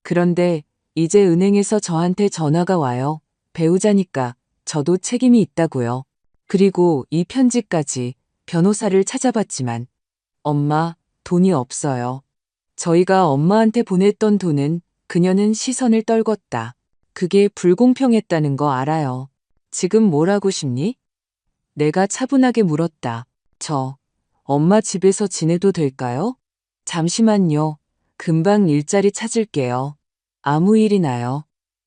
A: 그런데 이제 은행에서 저한테 전화가 와요. 배우자니까 저도 책임이 있다고요. 그리고 이 편지까지 변호사를 찾아봤지만 엄마, 돈이 없어요. 저희가 엄마한테 보냈던 돈은 그녀는 시선을 떨궜다. 그게 불공평했다는 거 알아요. 지금 뭘 하고 싶니? 내가 차분하게 물었다. 저, 엄마 집에서 지내도 될까요? 잠시만요. 금방 일자리 찾을게요. 아무 일이나요.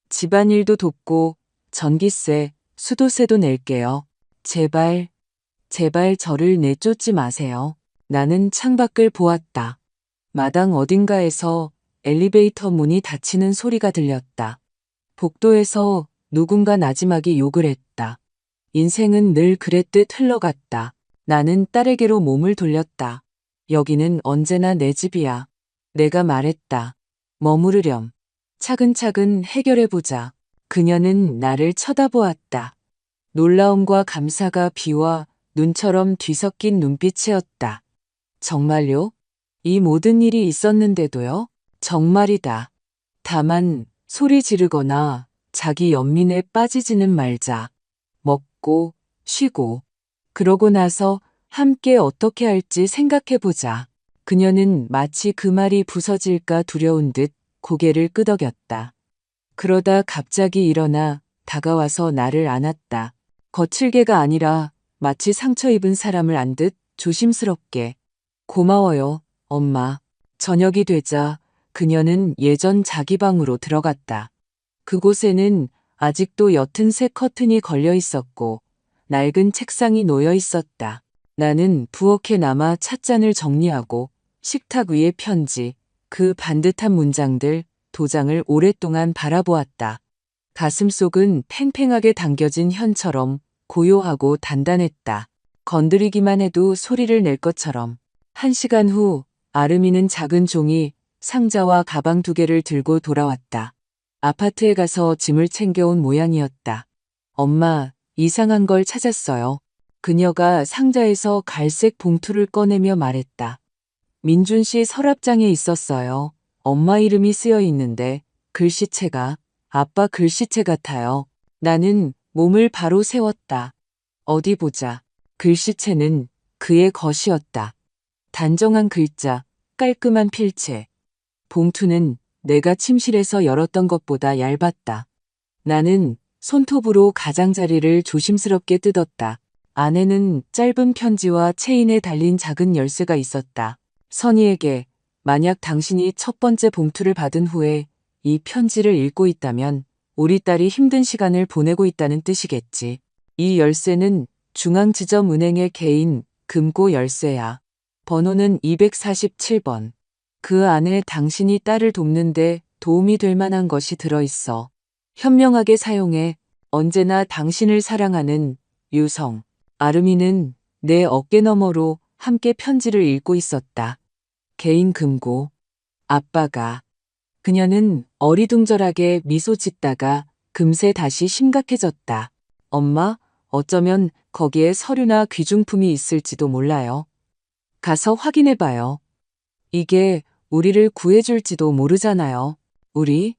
A: 집안일도 돕고 전기세, 수도세도 낼게요. 제발, 제발 저를 내쫓지 마세요. 나는 창밖을 보았다. 마당 어딘가에서 엘리베이터 문이 닫히는 소리가 들렸다. 복도에서 누군가 나지막이 욕을 했다. 인생은 늘 그랬듯 흘러갔다. 나는 딸에게로 몸을 돌렸다. 여기는 언제나 내 집이야. 내가 말했다. 머무르렴. 차근차근 해결해보자. 그녀는 나를 쳐다보았다. 놀라움과 감사가 비와 눈처럼 뒤섞인 눈빛이었다. 정말요? 이 모든 일이 있었는데도요? 정말이다. 다만 소리 지르거나 자기 연민에 빠지지는 말자. 먹고 쉬고 그러고 나서 함께 어떻게 할지 생각해보자. 그녀는 마치 그 말이 부서질까 두려운 듯 고개를 끄덕였다. 그러다 갑자기 일어나 다가와서 나를 안았다. 거칠게가 아니라 마치 상처 입은 사람을 안듯 조심스럽게. 고마워요, 엄마. 저녁이 되자 그녀는 예전 자기 방으로 들어갔다. 그곳에는 아직도 옅은 새 커튼이 걸려 있었고 낡은 책상이 놓여 있었다. 나는 부엌에 남아 찻잔을 정리하고 식탁 위의 편지, 그 반듯한 문장들, 도장을 오랫동안 바라보았다. 가슴속은 팽팽하게 당겨진 현처럼 고요하고 단단했다. 건드리기만 해도 소리를 낼 것처럼. 1시간 후 아르미는 작은 종이 상자와 가방 2개를 들고 돌아왔다. 아파트에 가서 짐을 챙겨온 모양이었다. 엄마, 이상한 걸 찾았어요. 그녀가 상자에서 갈색 봉투를 꺼내며 말했다. 민준 씨 서랍장에 있었어요. 엄마 이름이 쓰여 있는데 글씨체가 아빠 글씨체 같아요. 나는 몸을 바로 세웠다. 어디 보자. 글씨체는 그의 것이었다. 단정한 글자, 깔끔한 필체. 봉투는 내가 침실에서 열었던 것보다 얇았다. 나는 손톱으로 가장자리를 조심스럽게 뜯었다. 안에는 짧은 편지와 체인에 달린 작은 열쇠가 있었다. 선희에게 만약 당신이 첫 번째 봉투를 받은 후에 이 편지를 읽고 있다면 우리 딸이 힘든 시간을 보내고 있다는 뜻이겠지. 이 열쇠는 중앙지점은행의 개인 금고 열쇠야. 번호는 247번. 그 안에 당신이 딸을 돕는데 도움이 될 만한 것이 들어있어. 현명하게 사용해. 언제나 당신을 사랑하는 유성. 아르미는 내 어깨 너머로 함께 편지를 읽고 있었다. 개인 금고. 아빠가. 그녀는 어리둥절하게 미소 짓다가 금세 다시 심각해졌다. 엄마, 어쩌면 거기에 서류나 귀중품이 있을지도 몰라요. 가서 확인해봐요. 이게 우리를 구해줄지도 모르잖아요. 우리?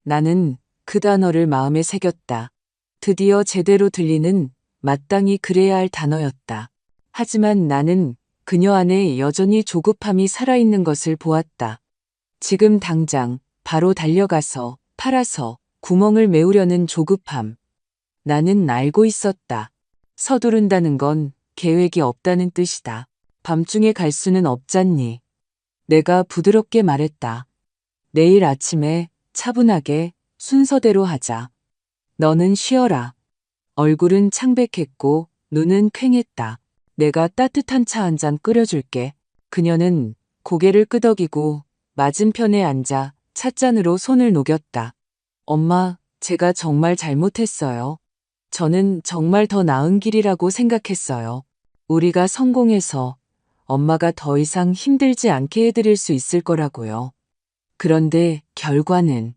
A: 나는 그 단어를 마음에 새겼다. 드디어 제대로 들리는 마땅히 그래야 할 단어였다. 하지만 나는 그녀 안에 여전히 조급함이 살아있는 것을 보았다. 지금 당장 바로 달려가서 팔아서 구멍을 메우려는 조급함. 나는 알고 있었다. 서두른다는 건 계획이 없다는 뜻이다. 밤중에 갈 수는 없잖니. 내가 부드럽게 말했다. 내일 아침에 차분하게 순서대로 하자. 너는 쉬어라. 얼굴은 창백했고 눈은 퀭했다. 내가 따뜻한 차 한 잔 끓여줄게. 그녀는 고개를 끄덕이고 맞은편에 앉아 찻잔으로 손을 녹였다. 엄마, 제가 정말 잘못했어요. 저는 정말 더 나은 길이라고 생각했어요. 우리가 성공해서 엄마가 더 이상 힘들지 않게 해드릴 수 있을 거라고요. 그런데 결과는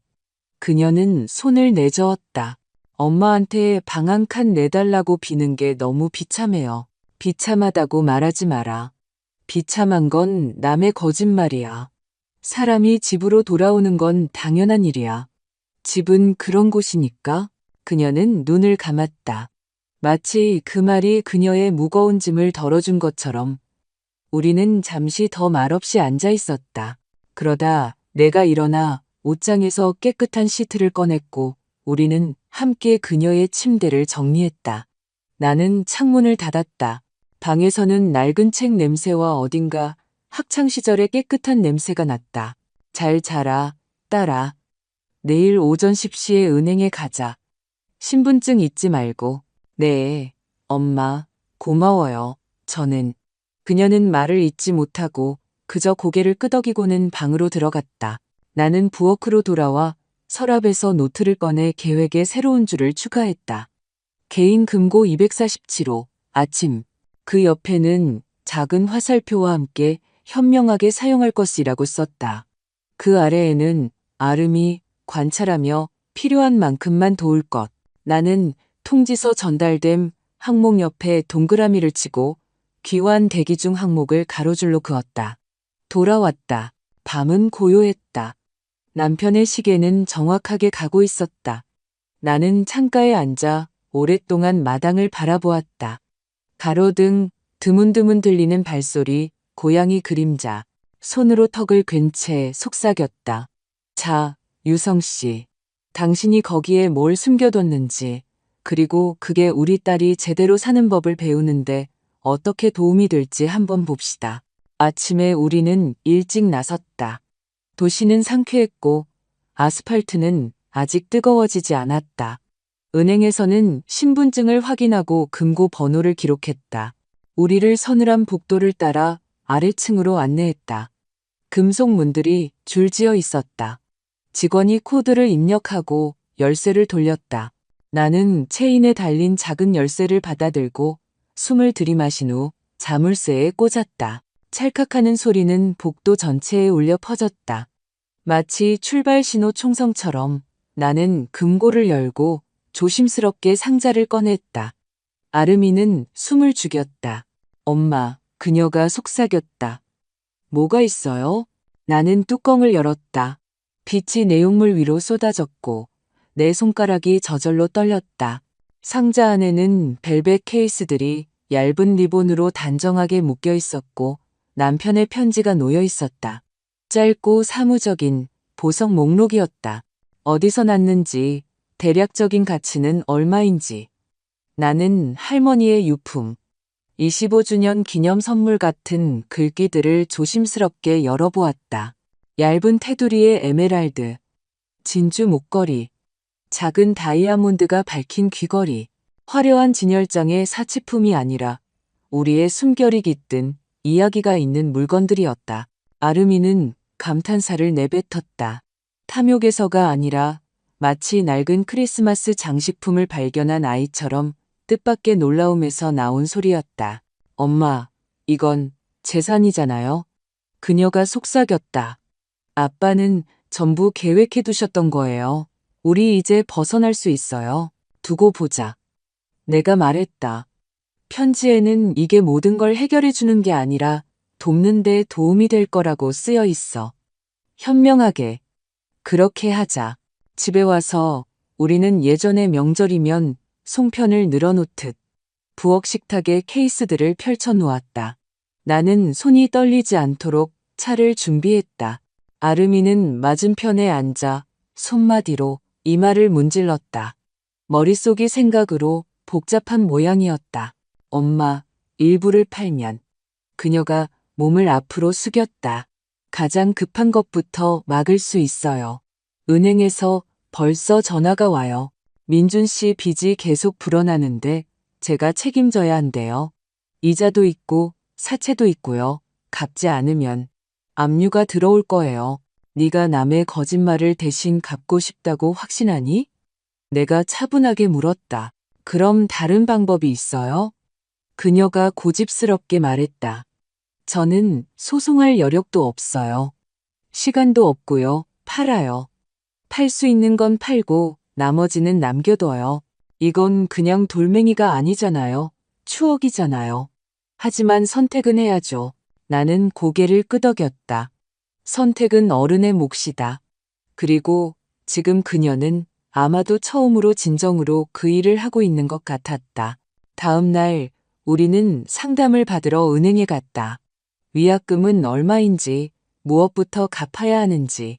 A: 그녀는 손을 내저었다. 엄마한테 방 한 칸 내달라고 비는 게 너무 비참해요. 비참하다고 말하지 마라. 비참한 건 남의 거짓말이야. 사람이 집으로 돌아오는 건 당연한 일이야. 집은 그런 곳이니까. 그녀는 눈을 감았다. 마치 그 말이 그녀의 무거운 짐을 덜어준 것처럼 우리는 잠시 더 말없이 앉아 있었다. 그러다 내가 일어나 옷장에서 깨끗한 시트를 꺼냈고 우리는 함께 그녀의 침대를 정리했다. 나는 창문을 닫았다. 방에서는 낡은 책 냄새와 어딘가 학창시절의 깨끗한 냄새가 났다. 잘 자라, 딸아. 내일 오전 10시에 은행에 가자. 신분증 잊지 말고. 네, 엄마, 고마워요. 저는. 그녀는 말을 잇지 못하고 그저 고개를 끄덕이고는 방으로 들어갔다. 나는 부엌으로 돌아와 서랍에서 노트를 꺼내 계획에 새로운 줄을 추가했다. 개인 금고 247호, 아침. 그 옆에는 작은 화살표와 함께 현명하게 사용할 것이라고 썼다. 그 아래에는 아름이 관찰하며 필요한 만큼만 도울 것. 나는 통지서 전달됨 항목 옆에 동그라미를 치고 귀환 대기 중 항목을 가로줄로 그었다. 돌아왔다. 밤은 고요했다. 남편의 시계는 정확하게 가고 있었다. 나는 창가에 앉아 오랫동안 마당을 바라보았다. 가로등, 드문드문 들리는 발소리, 고양이 그림자, 손으로 턱을 괜 채 속삭였다. 자, 유성 씨. 당신이 거기에 뭘 숨겨뒀는지, 그리고 그게 우리 딸이 제대로 사는 법을 배우는데 어떻게 도움이 될지 한번 봅시다. 아침에 우리는 일찍 나섰다. 도시는 상쾌했고 아스팔트는 아직 뜨거워지지 않았다. 은행에서는 신분증을 확인하고 금고 번호를 기록했다. 우리를 서늘한 복도를 따라 아래층으로 안내했다. 금속 문들이 줄지어 있었다. 직원이 코드를 입력하고 열쇠를 돌렸다. 나는 체인에 달린 작은 열쇠를 받아들고 숨을 들이마신 후 자물쇠에 꽂았다. 찰칵하는 소리는 복도 전체에 울려 퍼졌다. 마치 출발 신호 총성처럼 나는 금고를 열고 조심스럽게 상자를 꺼냈다. 아르미는 숨을 죽였다. 엄마, 그녀가 속삭였다. 뭐가 있어요? 나는 뚜껑을 열었다. 빛이 내용물 위로 쏟아졌고 내 손가락이 저절로 떨렸다. 상자 안에는 벨벳 케이스들이 얇은 리본으로 단정하게 묶여 있었고 남편의 편지가 놓여 있었다. 짧고 사무적인 보석 목록이었다. 어디서 났는지, 대략적인 가치는 얼마인지. 나는 할머니의 유품, 25주년 기념 선물 같은 글귀들을 조심스럽게 열어보았다. 얇은 테두리의 에메랄드, 진주 목걸이, 작은 다이아몬드가 밝힌 귀걸이, 화려한 진열장의 사치품이 아니라 우리의 숨결이 깃든 이야기가 있는 물건들이었다. 아르미는 감탄사를 내뱉었다. 탐욕에서가 아니라 마치 낡은 크리스마스 장식품을 발견한 아이처럼 뜻밖의 놀라움에서 나온 소리였다. 엄마, 이건 재산이잖아요. 그녀가 속삭였다. 아빠는 전부 계획해 두셨던 거예요. 우리 이제 벗어날 수 있어요. 두고 보자. 내가 말했다. 편지에는 이게 모든 걸 해결해 주는 게 아니라 돕는 데 도움이 될 거라고 쓰여 있어. 현명하게. 그렇게 하자. 집에 와서 우리는 예전에 명절이면 송편을 늘어놓듯 부엌 식탁에 케이스들을 펼쳐 놓았다. 나는 손이 떨리지 않도록 차를 준비했다. 아름이는 맞은편에 앉아 손마디로 이마를 문질렀다. 머릿속이 생각으로 복잡한 모양이었다. 엄마, 일부를 팔면. 그녀가 몸을 앞으로 숙였다. 가장 급한 것부터 막을 수 있어요. 은행에서 벌써 전화가 와요. 민준 씨 빚이 계속 불어나는데 제가 책임져야 한대요. 이자도 있고 사채도 있고요. 갚지 않으면 압류가 들어올 거예요. 네가 남의 거짓말을 대신 갚고 싶다고 확신하니? 내가 차분하게 물었다. 그럼 다른 방법이 있어요? 그녀가 고집스럽게 말했다. 저는 소송할 여력도 없어요. 시간도 없고요. 팔아요. 팔 수 있는 건 팔고 나머지는 남겨둬요. 이건 그냥 돌멩이가 아니잖아요. 추억이잖아요. 하지만 선택은 해야죠. 나는 고개를 끄덕였다. 선택은 어른의 몫이다. 그리고 지금 그녀는 아마도 처음으로 진정으로 그 일을 하고 있는 것 같았다. 다음 날 우리는 상담을 받으러 은행에 갔다. 위약금은 얼마인지, 무엇부터 갚아야 하는지.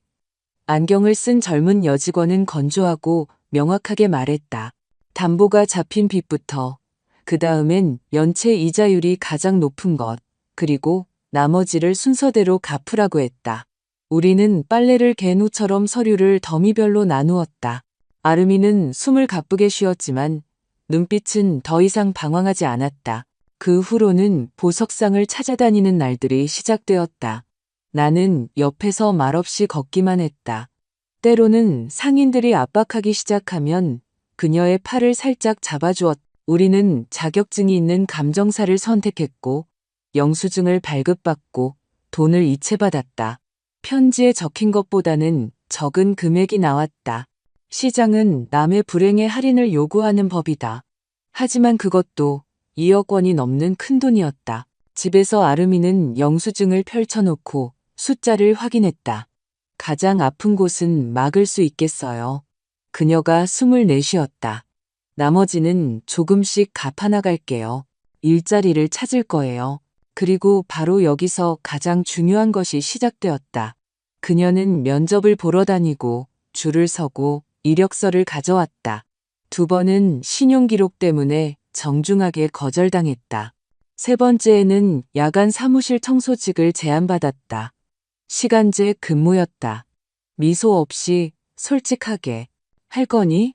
A: 안경을 쓴 젊은 여직원은 건조하고 명확하게 말했다. 담보가 잡힌 빚부터, 그 다음엔 연체 이자율이 가장 높은 것, 그리고 나머지를 순서대로 갚으라고 했다. 우리는 빨래를 갠 후처럼 서류를 더미별로 나누었다. 아름이는 숨을 가쁘게 쉬었지만 눈빛은 더 이상 방황하지 않았다. 그 후로는 보석상을 찾아다니는 날들이 시작되었다. 나는 옆에서 말없이 걷기만 했다. 때로는 상인들이 압박하기 시작하면 그녀의 팔을 살짝 잡아주었다. 우리는 자격증이 있는 감정사를 선택했고 영수증을 발급받고 돈을 이체받았다. 편지에 적힌 것보다는 적은 금액이 나왔다. 시장은 남의 불행에 할인을 요구하는 법이다. 하지만 그것도 2억 원이 넘는 큰돈이었다. 집에서 아름이는 영수증을 펼쳐놓고 숫자를 확인했다. 가장 아픈 곳은 막을 수 있겠어요. 그녀가 숨을 내쉬었다. 나머지는 조금씩 갚아나갈게요. 일자리를 찾을 거예요. 그리고 바로 여기서 가장 중요한 것이 시작되었다. 그녀는 면접을 보러 다니고 줄을 서고 이력서를 가져왔다. 2번은 신용기록 때문에 정중하게 거절당했다. 3번째에는 야간 사무실 청소직을 제안받았다. 시간제 근무였다. 미소 없이 솔직하게. 할 거니?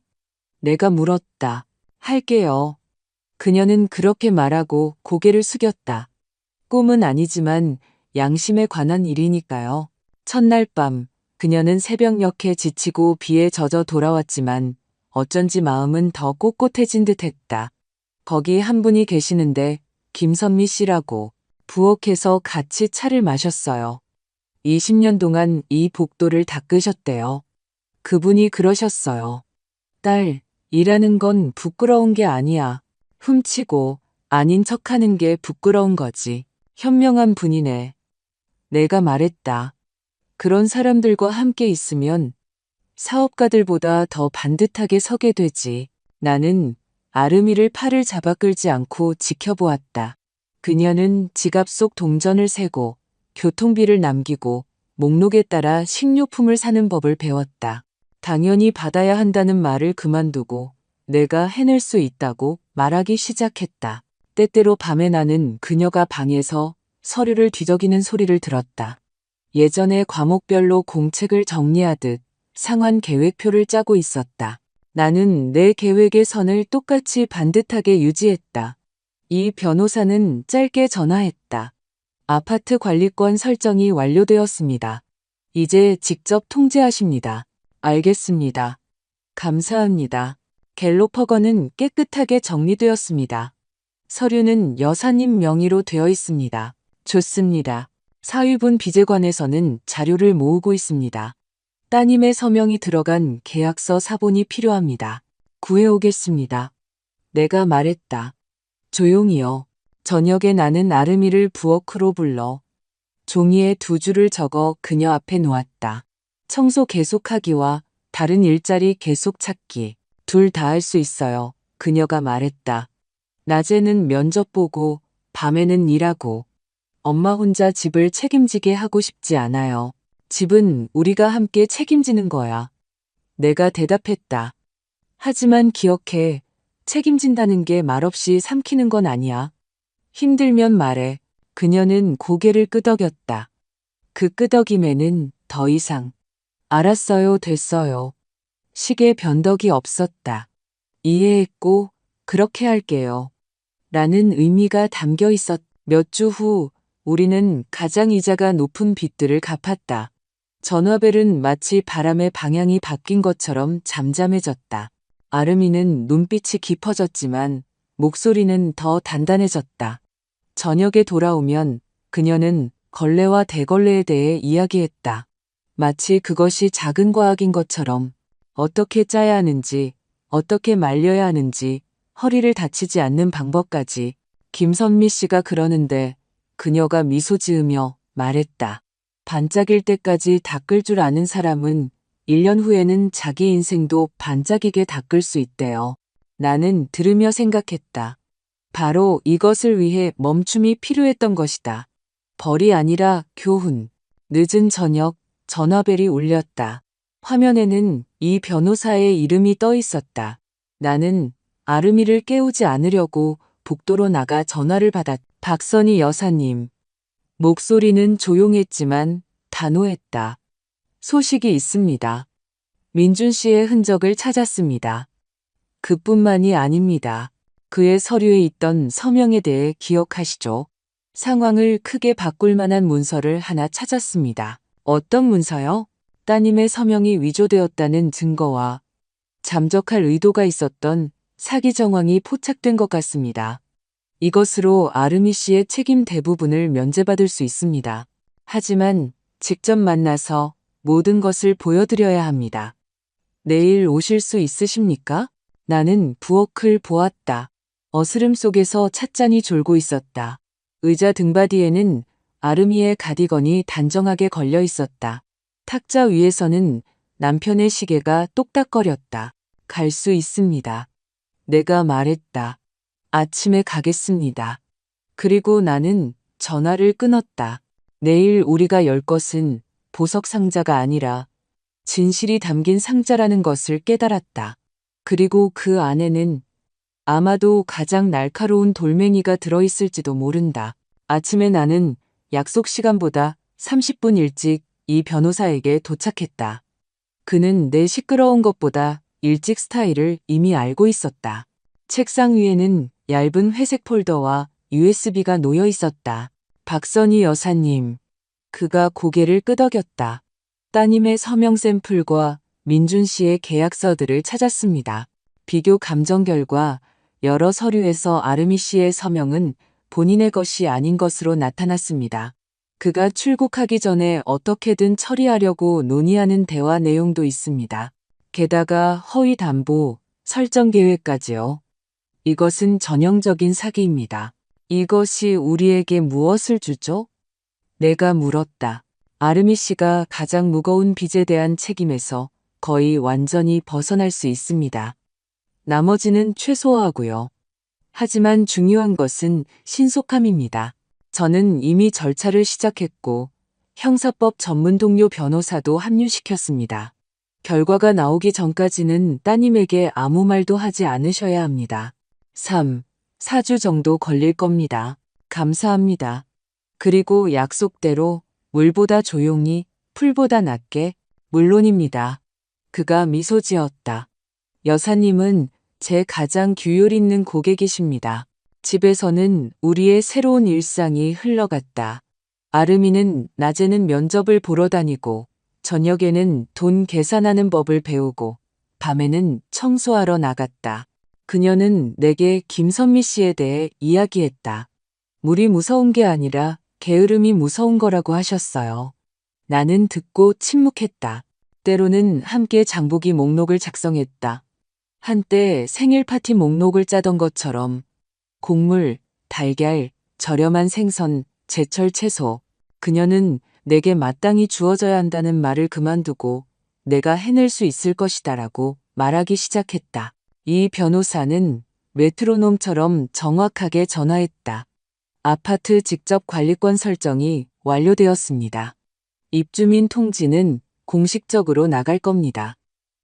A: 내가 물었다. 할게요. 그녀는 그렇게 말하고 고개를 숙였다. 꿈은 아니지만 양심에 관한 일이니까요. 첫날 밤 그녀는 새벽녘에 지치고 비에 젖어 돌아왔지만 어쩐지 마음은 더 꼿꼿해진 듯했다. 거기 한 분이 계시는데 김선미 씨라고 부엌에서 같이 차를 마셨어요. 20년 동안 이 복도를 닦으셨대요. 그분이 그러셨어요. 딸, 일하는 건 부끄러운 게 아니야. 훔치고 아닌 척하는 게 부끄러운 거지. 현명한 분이네. 내가 말했다. 그런 사람들과 함께 있으면 사업가들보다 더 반듯하게 서게 되지. 나는 아름이를 팔을 잡아 끌지 않고 지켜보았다. 그녀는 지갑 속 동전을 세고 교통비를 남기고 목록에 따라 식료품을 사는 법을 배웠다. 당연히 받아야 한다는 말을 그만두고 내가 해낼 수 있다고 말하기 시작했다. 때때로 밤에 나는 그녀가 방에서 서류를 뒤적이는 소리를 들었다. 예전에 과목별로 공책을 정리하듯 상환 계획표를 짜고 있었다. 나는 내 계획의 선을 똑같이 반듯하게 유지했다. 이 변호사는 짧게 전화했다. 아파트 관리권 설정이 완료되었습니다. 이제 직접 통제하십니다. 알겠습니다. 감사합니다. 갤로퍼건은 깨끗하게 정리되었습니다. 서류는 여사님 명의로 되어 있습니다. 좋습니다. 사위분 비제관에서는 자료를 모으고 있습니다. 따님의 서명이 들어간 계약서 사본이 필요합니다. 구해오겠습니다. 내가 말했다. 조용히요. 저녁에 나는 아름이를 부엌으로 불러 종이에 두 줄을 적어 그녀 앞에 놓았다. 청소 계속하기와 다른 일자리 계속 찾기. 둘 다 할 수 있어요. 그녀가 말했다. 낮에는 면접 보고 밤에는 일하고 엄마 혼자 집을 책임지게 하고 싶지 않아요. 집은 우리가 함께 책임지는 거야. 내가 대답했다. 하지만 기억해. 책임진다는 게 말없이 삼키는 건 아니야. 힘들면 말해. 그녀는 고개를 끄덕였다. 그 끄덕임에는 더 이상 알았어요, 됐어요. 식의 변덕이 없었다. 이해했고 그렇게 할게요. 라는 의미가 담겨 있었. 몇 주 후 우리는 가장 이자가 높은 빚들을 갚았다. 전화벨은 마치 바람의 방향이 바뀐 것처럼 잠잠해졌다. 아름이는 눈빛이 깊어졌지만 목소리는 더 단단해졌다. 저녁에 돌아오면 그녀는 걸레와 대걸레에 대해 이야기했다. 마치 그것이 작은 과학인 것처럼 어떻게 짜야 하는지, 어떻게 말려야 하는지, 허리를 다치지 않는 방법까지. 김선미 씨가 그러는데 그녀가 미소 지으며 말했다. 반짝일 때까지 닦을 줄 아는 사람은 1년 후에는 자기 인생도 반짝이게 닦을 수 있대요. 나는 들으며 생각했다. 바로 이것을 위해 멈춤이 필요했던 것이다. 벌이 아니라 교훈. 늦은 저녁 전화벨이 울렸다. 화면에는 이 변호사의 이름이 떠 있었다. 나는 아름이를 깨우지 않으려고 복도로 나가 전화를 받았다. 박선희 여사님. 목소리는 조용했지만 단호했다. 소식이 있습니다. 민준 씨의 흔적을 찾았습니다. 그뿐만이 아닙니다. 그의 서류에 있던 서명에 대해 기억하시죠? 상황을 크게 바꿀 만한 문서를 하나 찾았습니다. 어떤 문서요? 따님의 서명이 위조되었다는 증거와 잠적할 의도가 있었던 사기 정황이 포착된 것 같습니다. 이것으로 아름이 씨의 책임 대부분을 면제받을 수 있습니다. 하지만 직접 만나서 모든 것을 보여드려야 합니다. 내일 오실 수 있으십니까? 나는 부엌을 보았다. 어스름 속에서 찻잔이 졸고 있었다. 의자 등받이에는 아름이의 가디건이 단정하게 걸려 있었다. 탁자 위에서는 남편의 시계가 똑딱거렸다. 갈 수 있습니다. 내가 말했다. 아침에 가겠습니다. 그리고 나는 전화를 끊었다. 내일 우리가 열 것은 보석 상자가 아니라 진실이 담긴 상자라는 것을 깨달았다. 그리고 그 안에는 아마도 가장 날카로운 돌멩이가 들어있을지도 모른다. 아침에 나는 약속 시간보다 30분 일찍 이 변호사에게 도착했다. 그는 내 시끄러운 것보다 일찍 스타일을 이미 알고 있었다. 책상 위에는 얇은 회색 폴더와 USB가 놓여 있었다. 박선희 여사님. 그가 고개를 끄덕였다. 따님의 서명 샘플과 민준 씨의 계약서들을 찾았습니다. 비교 감정 결과 여러 서류에서 아름이 씨의 서명은 본인의 것이 아닌 것으로 나타났습니다. 그가 출국하기 전에 어떻게든 처리하려고 논의하는 대화 내용도 있습니다. 게다가 허위 담보, 설정 계획까지요. 이것은 전형적인 사기입니다. 이것이 우리에게 무엇을 주죠? 내가 물었다. 아름이 씨가 가장 무거운 빚에 대한 책임에서 거의 완전히 벗어날 수 있습니다. 나머지는 최소화하고요. 하지만 중요한 것은 신속함입니다. 저는 이미 절차를 시작했고 형사법 전문 동료 변호사도 합류시켰습니다. 결과가 나오기 전까지는 따님에게 아무 말도 하지 않으셔야 합니다. 4주 정도 걸릴 겁니다. 감사합니다. 그리고 약속대로 물보다 조용히, 풀보다 낮게, 물론입니다. 그가 미소 지었다. 여사님은 제 가장 규율 있는 고객이십니다. 집에서는 우리의 새로운 일상이 흘러갔다. 아름이는 낮에는 면접을 보러 다니고 저녁에는 돈 계산하는 법을 배우고 밤에는 청소하러 나갔다. 그녀는 내게 김선미 씨에 대해 이야기했다. 물이 무서운 게 아니라 게으름이 무서운 거라고 하셨어요. 나는 듣고 침묵했다. 때로는 함께 장보기 목록을 작성했다. 한때 생일 파티 목록을 짜던 것처럼 곡물, 달걀, 저렴한 생선, 제철 채소. 그녀는 내게 마땅히 주어져야 한다는 말을 그만두고 내가 해낼 수 있을 것이다라고 말하기 시작했다. 이 변호사는 메트로놈처럼 정확하게 전화했다. 아파트 직접 관리권 설정이 완료되었습니다. 입주민 통지는 공식적으로 나갈 겁니다.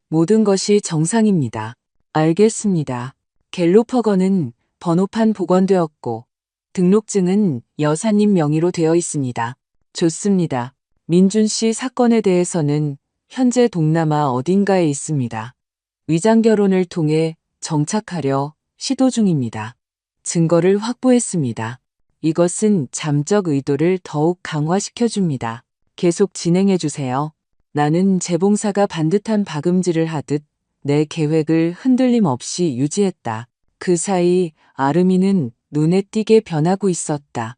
A: 모든 것이 정상입니다. 알겠습니다. 갤로퍼건은 번호판 복원되었고 등록증은 여사님 명의로 되어 있습니다. 좋습니다. 민준 씨 사건에 대해서는 현재 동남아 어딘가에 있습니다. 위장 결혼을 통해 정착하려 시도 중입니다. 증거를 확보했습니다. 이것은 잠적 의도를 더욱 강화시켜줍니다. 계속 진행해 주세요. 나는 재봉사가 반듯한 박음질을 하듯 내 계획을 흔들림 없이 유지했다. 그 사이 아르미는 눈에 띄게 변하고 있었다.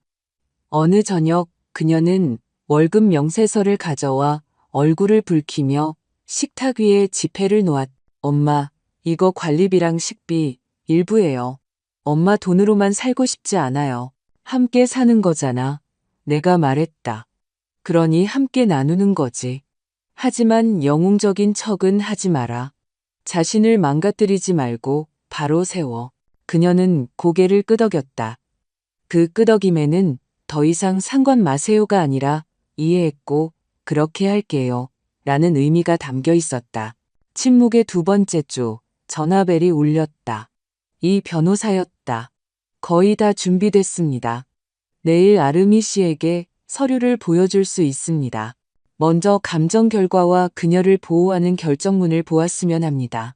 A: 어느 저녁 그녀는 월급 명세서를 가져와 얼굴을 붉히며 식탁 위에 지폐를 놓았다. 엄마, 이거 관리비랑 식비 일부예요. 엄마 돈으로만 살고 싶지 않아요. 함께 사는 거잖아. 내가 말했다. 그러니 함께 나누는 거지. 하지만 영웅적인 척은 하지 마라. 자신을 망가뜨리지 말고 바로 세워. 그녀는 고개를 끄덕였다. 그 끄덕임에는 더 이상 상관 마세요가 아니라 이해했고 그렇게 할게요. 라는 의미가 담겨 있었다. 침묵의 두 번째 주 전화벨이 울렸다. 이 변호사였다. 거의 다 준비됐습니다. 내일 아르미 씨에게 서류를 보여줄 수 있습니다. 먼저 감정 결과와 그녀를 보호하는 결정문을 보았으면 합니다.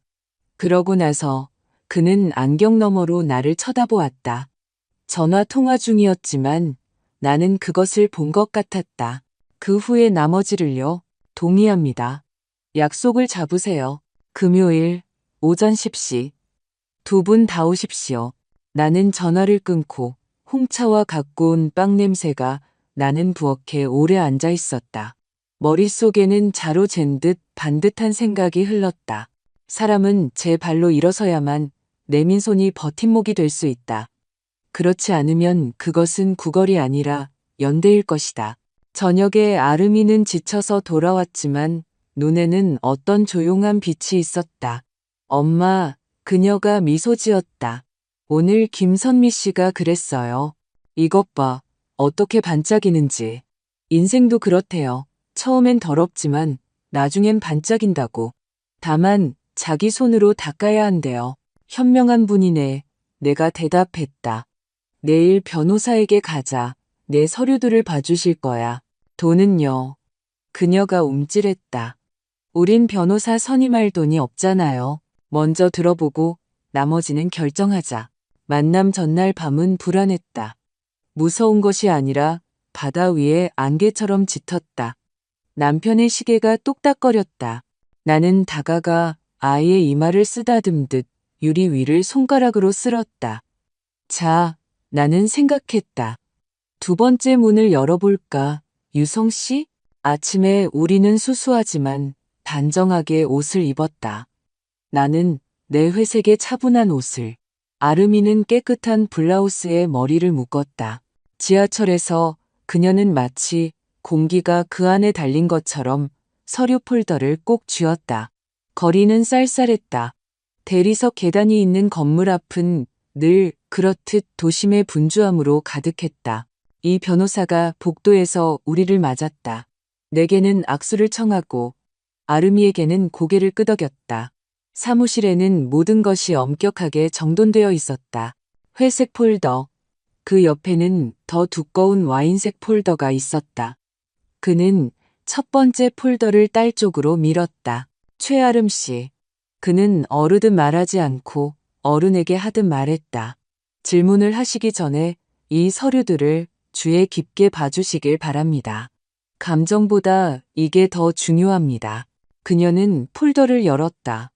A: 그러고 나서 그는 안경 너머로 나를 쳐다보았다. 전화 통화 중이었지만 나는 그것을 본 것 같았다. 그 후에 나머지를요. 동의합니다. 약속을 잡으세요. 금요일 오전 10시. 두 분 다 오십시오. 나는 전화를 끊고 홍차와 갖고 온 빵 냄새가 나는 부엌에 오래 앉아 있었다. 머릿속에는 자로 잰 듯 반듯한 생각이 흘렀다. 사람은 제 발로 일어서야만 내민 손이 버팀목이 될 수 있다. 그렇지 않으면 그것은 구걸이 아니라 연대일 것이다. 저녁에 아르미는 지쳐서 돌아왔지만 눈에는 어떤 조용한 빛이 있었다. 엄마, 그녀가 미소 지었다. 오늘 김선미 씨가 그랬어요. 이것 봐, 어떻게 반짝이는지. 인생도 그렇대요. 처음엔 더럽지만 나중엔 반짝인다고. 다만 자기 손으로 닦아야 한대요. 현명한 분이네. 내가 대답했다. 내일 변호사에게 가자. 내 서류들을 봐주실 거야. 돈은요? 그녀가 움찔했다. 우린 변호사 선임할 돈이 없잖아요. 먼저 들어보고 나머지는 결정하자. 만남 전날 밤은 불안했다. 무서운 것이 아니라 바다 위에 안개처럼 짙었다. 남편의 시계가 똑딱거렸다. 나는 다가가 아이의 이마를 쓰다듬듯 유리 위를 손가락으로 쓸었다. 자, 나는 생각했다. 두 번째 문을 열어볼까? 유성 씨? 아침에 우리는 수수하지만 단정하게 옷을 입었다. 나는 내 회색의 차분한 옷을, 아르미는 깨끗한 블라우스에 머리를 묶었다. 지하철에서 그녀는 마치 공기가 그 안에 달린 것처럼 서류 폴더를 꼭 쥐었다. 거리는 쌀쌀했다. 대리석 계단이 있는 건물 앞은 늘 그렇듯 도심의 분주함으로 가득했다. 이 변호사가 복도에서 우리를 맞았다. 내게는 악수를 청하고 아르미에게는 고개를 끄덕였다. 사무실에는 모든 것이 엄격하게 정돈되어 있었다. 회색 폴더, 그 옆에는 더 두꺼운 와인색 폴더가 있었다. 그는 첫 번째 폴더를 딸 쪽으로 밀었다. 최아름 씨. 그는 어르듯 말하지 않고 어른에게 하듯 말했다. 질문을 하시기 전에 이 서류들을 주의 깊게 봐주시길 바랍니다. 감정보다 이게 더 중요합니다. 그녀는 폴더를 열었다.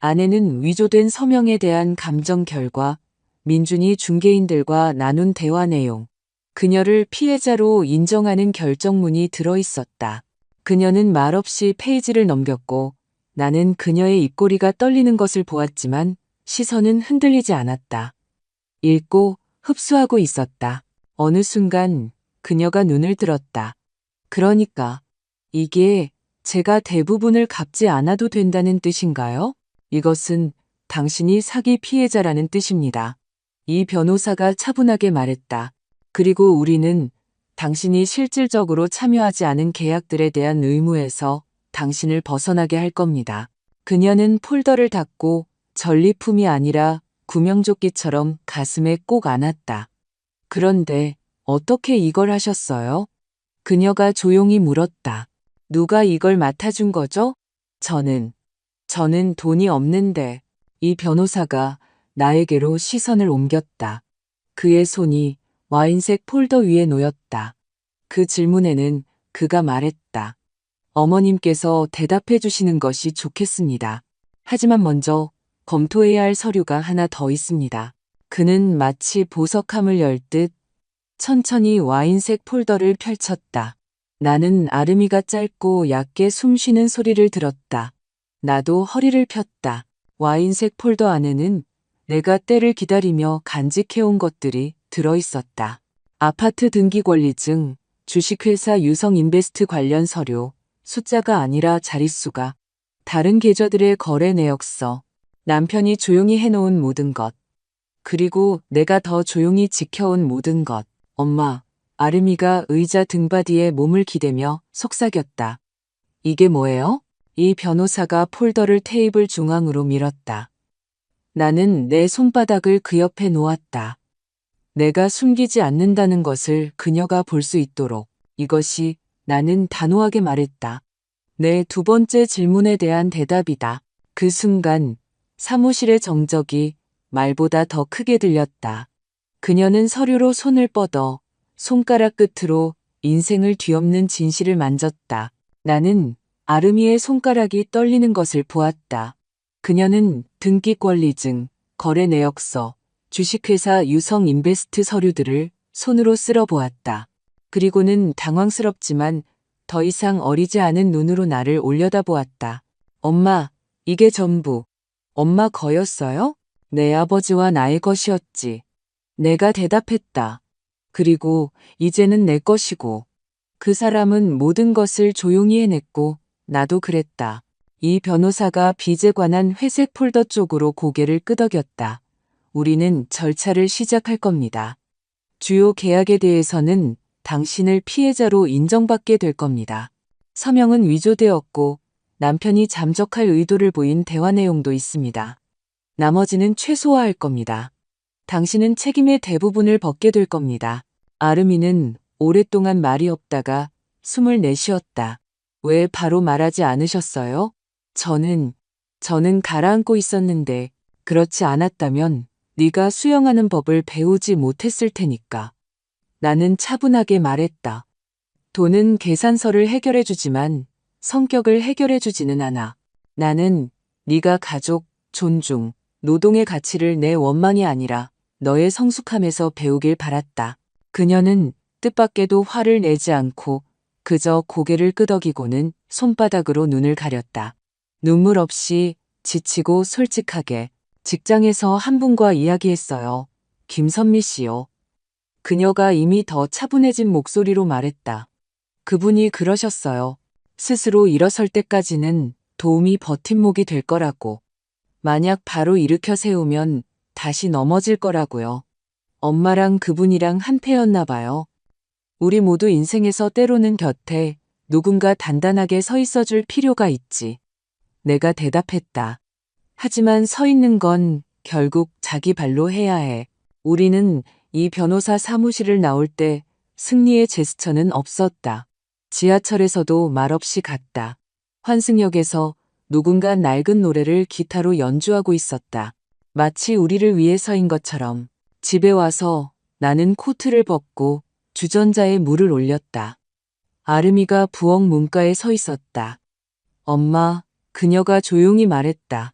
A: 안에는 위조된 서명에 대한 감정 결과, 민준이 중개인들과 나눈 대화 내용, 그녀를 피해자로 인정하는 결정문이 들어있었다. 그녀는 말없이 페이지를 넘겼고 나는 그녀의 입꼬리가 떨리는 것을 보았지만 시선은 흔들리지 않았다. 읽고 흡수하고 있었다. 어느 순간 그녀가 눈을 들었다. 그러니까 이게 제가 대부분을 갚지 않아도 된다는 뜻인가요? 이것은 당신이 사기 피해자라는 뜻입니다. 이 변호사가 차분하게 말했다. 그리고 우리는 당신이 실질적으로 참여하지 않은 계약들에 대한 의무에서 당신을 벗어나게 할 겁니다. 그녀는 폴더를 닫고 전리품이 아니라 구명조끼처럼 가슴에 꼭 안았다. 그런데 어떻게 이걸 하셨어요? 그녀가 조용히 물었다. 누가 이걸 맡아준 거죠? 저는 돈이 없는데. 이 변호사가 나에게로 시선을 옮겼다. 그의 손이 와인색 폴더 위에 놓였다. 그 질문에는 그가 말했다. 어머님께서 대답해 주시는 것이 좋겠습니다. 하지만 먼저 검토해야 할 서류가 하나 더 있습니다. 그는 마치 보석함을 열 듯 천천히 와인색 폴더를 펼쳤다. 나는 아름이가 짧고 얕게 숨쉬는 소리를 들었다. 나도 허리를 폈다. 와인색 폴더 안에는 내가 때를 기다리며 간직해온 것들이 들어있었다. 아파트 등기 권리증, 주식회사 유성 인베스트 관련 서류, 숫자가 아니라 자릿수가, 다른 계좌들의 거래 내역서, 남편이 조용히 해놓은 모든 것, 그리고 내가 더 조용히 지켜온 모든 것. 엄마, 아름이가 의자 등받이에 몸을 기대며 속삭였다. 이게 뭐예요? 이 변호사가 폴더를 테이블 중앙으로 밀었다. 나는 내 손바닥을 그 옆에 놓았다. 내가 숨기지 않는다는 것을 그녀가 볼 수 있도록. 이것이, 나는 단호하게 말했다. 내 두 번째 질문에 대한 대답이다. 그 순간 사무실의 정적이 말보다 더 크게 들렸다. 그녀는 서류로 손을 뻗어 손가락 끝으로 인생을 뒤엎는 진실을 만졌다. 나는 아름이의 손가락이 떨리는 것을 보았다. 그녀는 등기권리증, 거래 내역서, 주식회사 유성 인베스트 서류들을 손으로 쓸어 보았다. 그리고는 당황스럽지만 더 이상 어리지 않은 눈으로 나를 올려다보았다. 엄마, 이게 전부 엄마 거였어요? 내 아버지와 나의 것이었지. 내가 대답했다. 그리고 이제는 내 것이고. 그 사람은 모든 것을 조용히 해냈고 나도 그랬다. 이 변호사가 빚에 관한 회색 폴더 쪽으로 고개를 끄덕였다. 우리는 절차를 시작할 겁니다. 주요 계약에 대해서는 당신을 피해자로 인정받게 될 겁니다. 서명은 위조되었고 남편이 잠적할 의도를 보인 대화 내용도 있습니다. 나머지는 최소화할 겁니다. 당신은 책임의 대부분을 벗게 될 겁니다. 아름이는 오랫동안 말이 없다가 숨을 내쉬었다. 왜 바로 말하지 않으셨어요? 저는 가라앉고 있었는데 그렇지 않았다면 네가 수영하는 법을 배우지 못했을 테니까. 나는 차분하게 말했다. 돈은 계산서를 해결해 주지만 성격을 해결해 주지는 않아. 나는 네가 가족, 존중, 노동의 가치를 내 원망이 아니라 너의 성숙함에서 배우길 바랐다. 그녀는 뜻밖에도 화를 내지 않고 그저 고개를 끄덕이고는 손바닥으로 눈을 가렸다. 눈물 없이 지치고 솔직하게 직장에서 한 분과 이야기했어요. 김선미 씨요. 그녀가 이미 더 차분해진 목소리로 말했다. 그분이 그러셨어요. 스스로 일어설 때까지는 도움이 버팀목이 될 거라고. 만약 바로 일으켜 세우면 다시 넘어질 거라고요. 엄마랑 그분이랑 한패였나 봐요. 우리 모두 인생에서 때로는 곁에 누군가 단단하게 서 있어 줄 필요가 있지. 내가 대답했다. 하지만 서 있는 건 결국 자기 발로 해야 해. 우리는 이 변호사 사무실을 나올 때 승리의 제스처는 없었다. 지하철에서도 말없이 갔다. 환승역에서 누군가 낡은 노래를 기타로 연주하고 있었다. 마치 우리를 위해 서인 것처럼. 집에 와서 나는 코트를 벗고 주전자에 물을 올렸다. 아름이가 부엌 문가에 서 있었다. 엄마, 그녀가 조용히 말했다.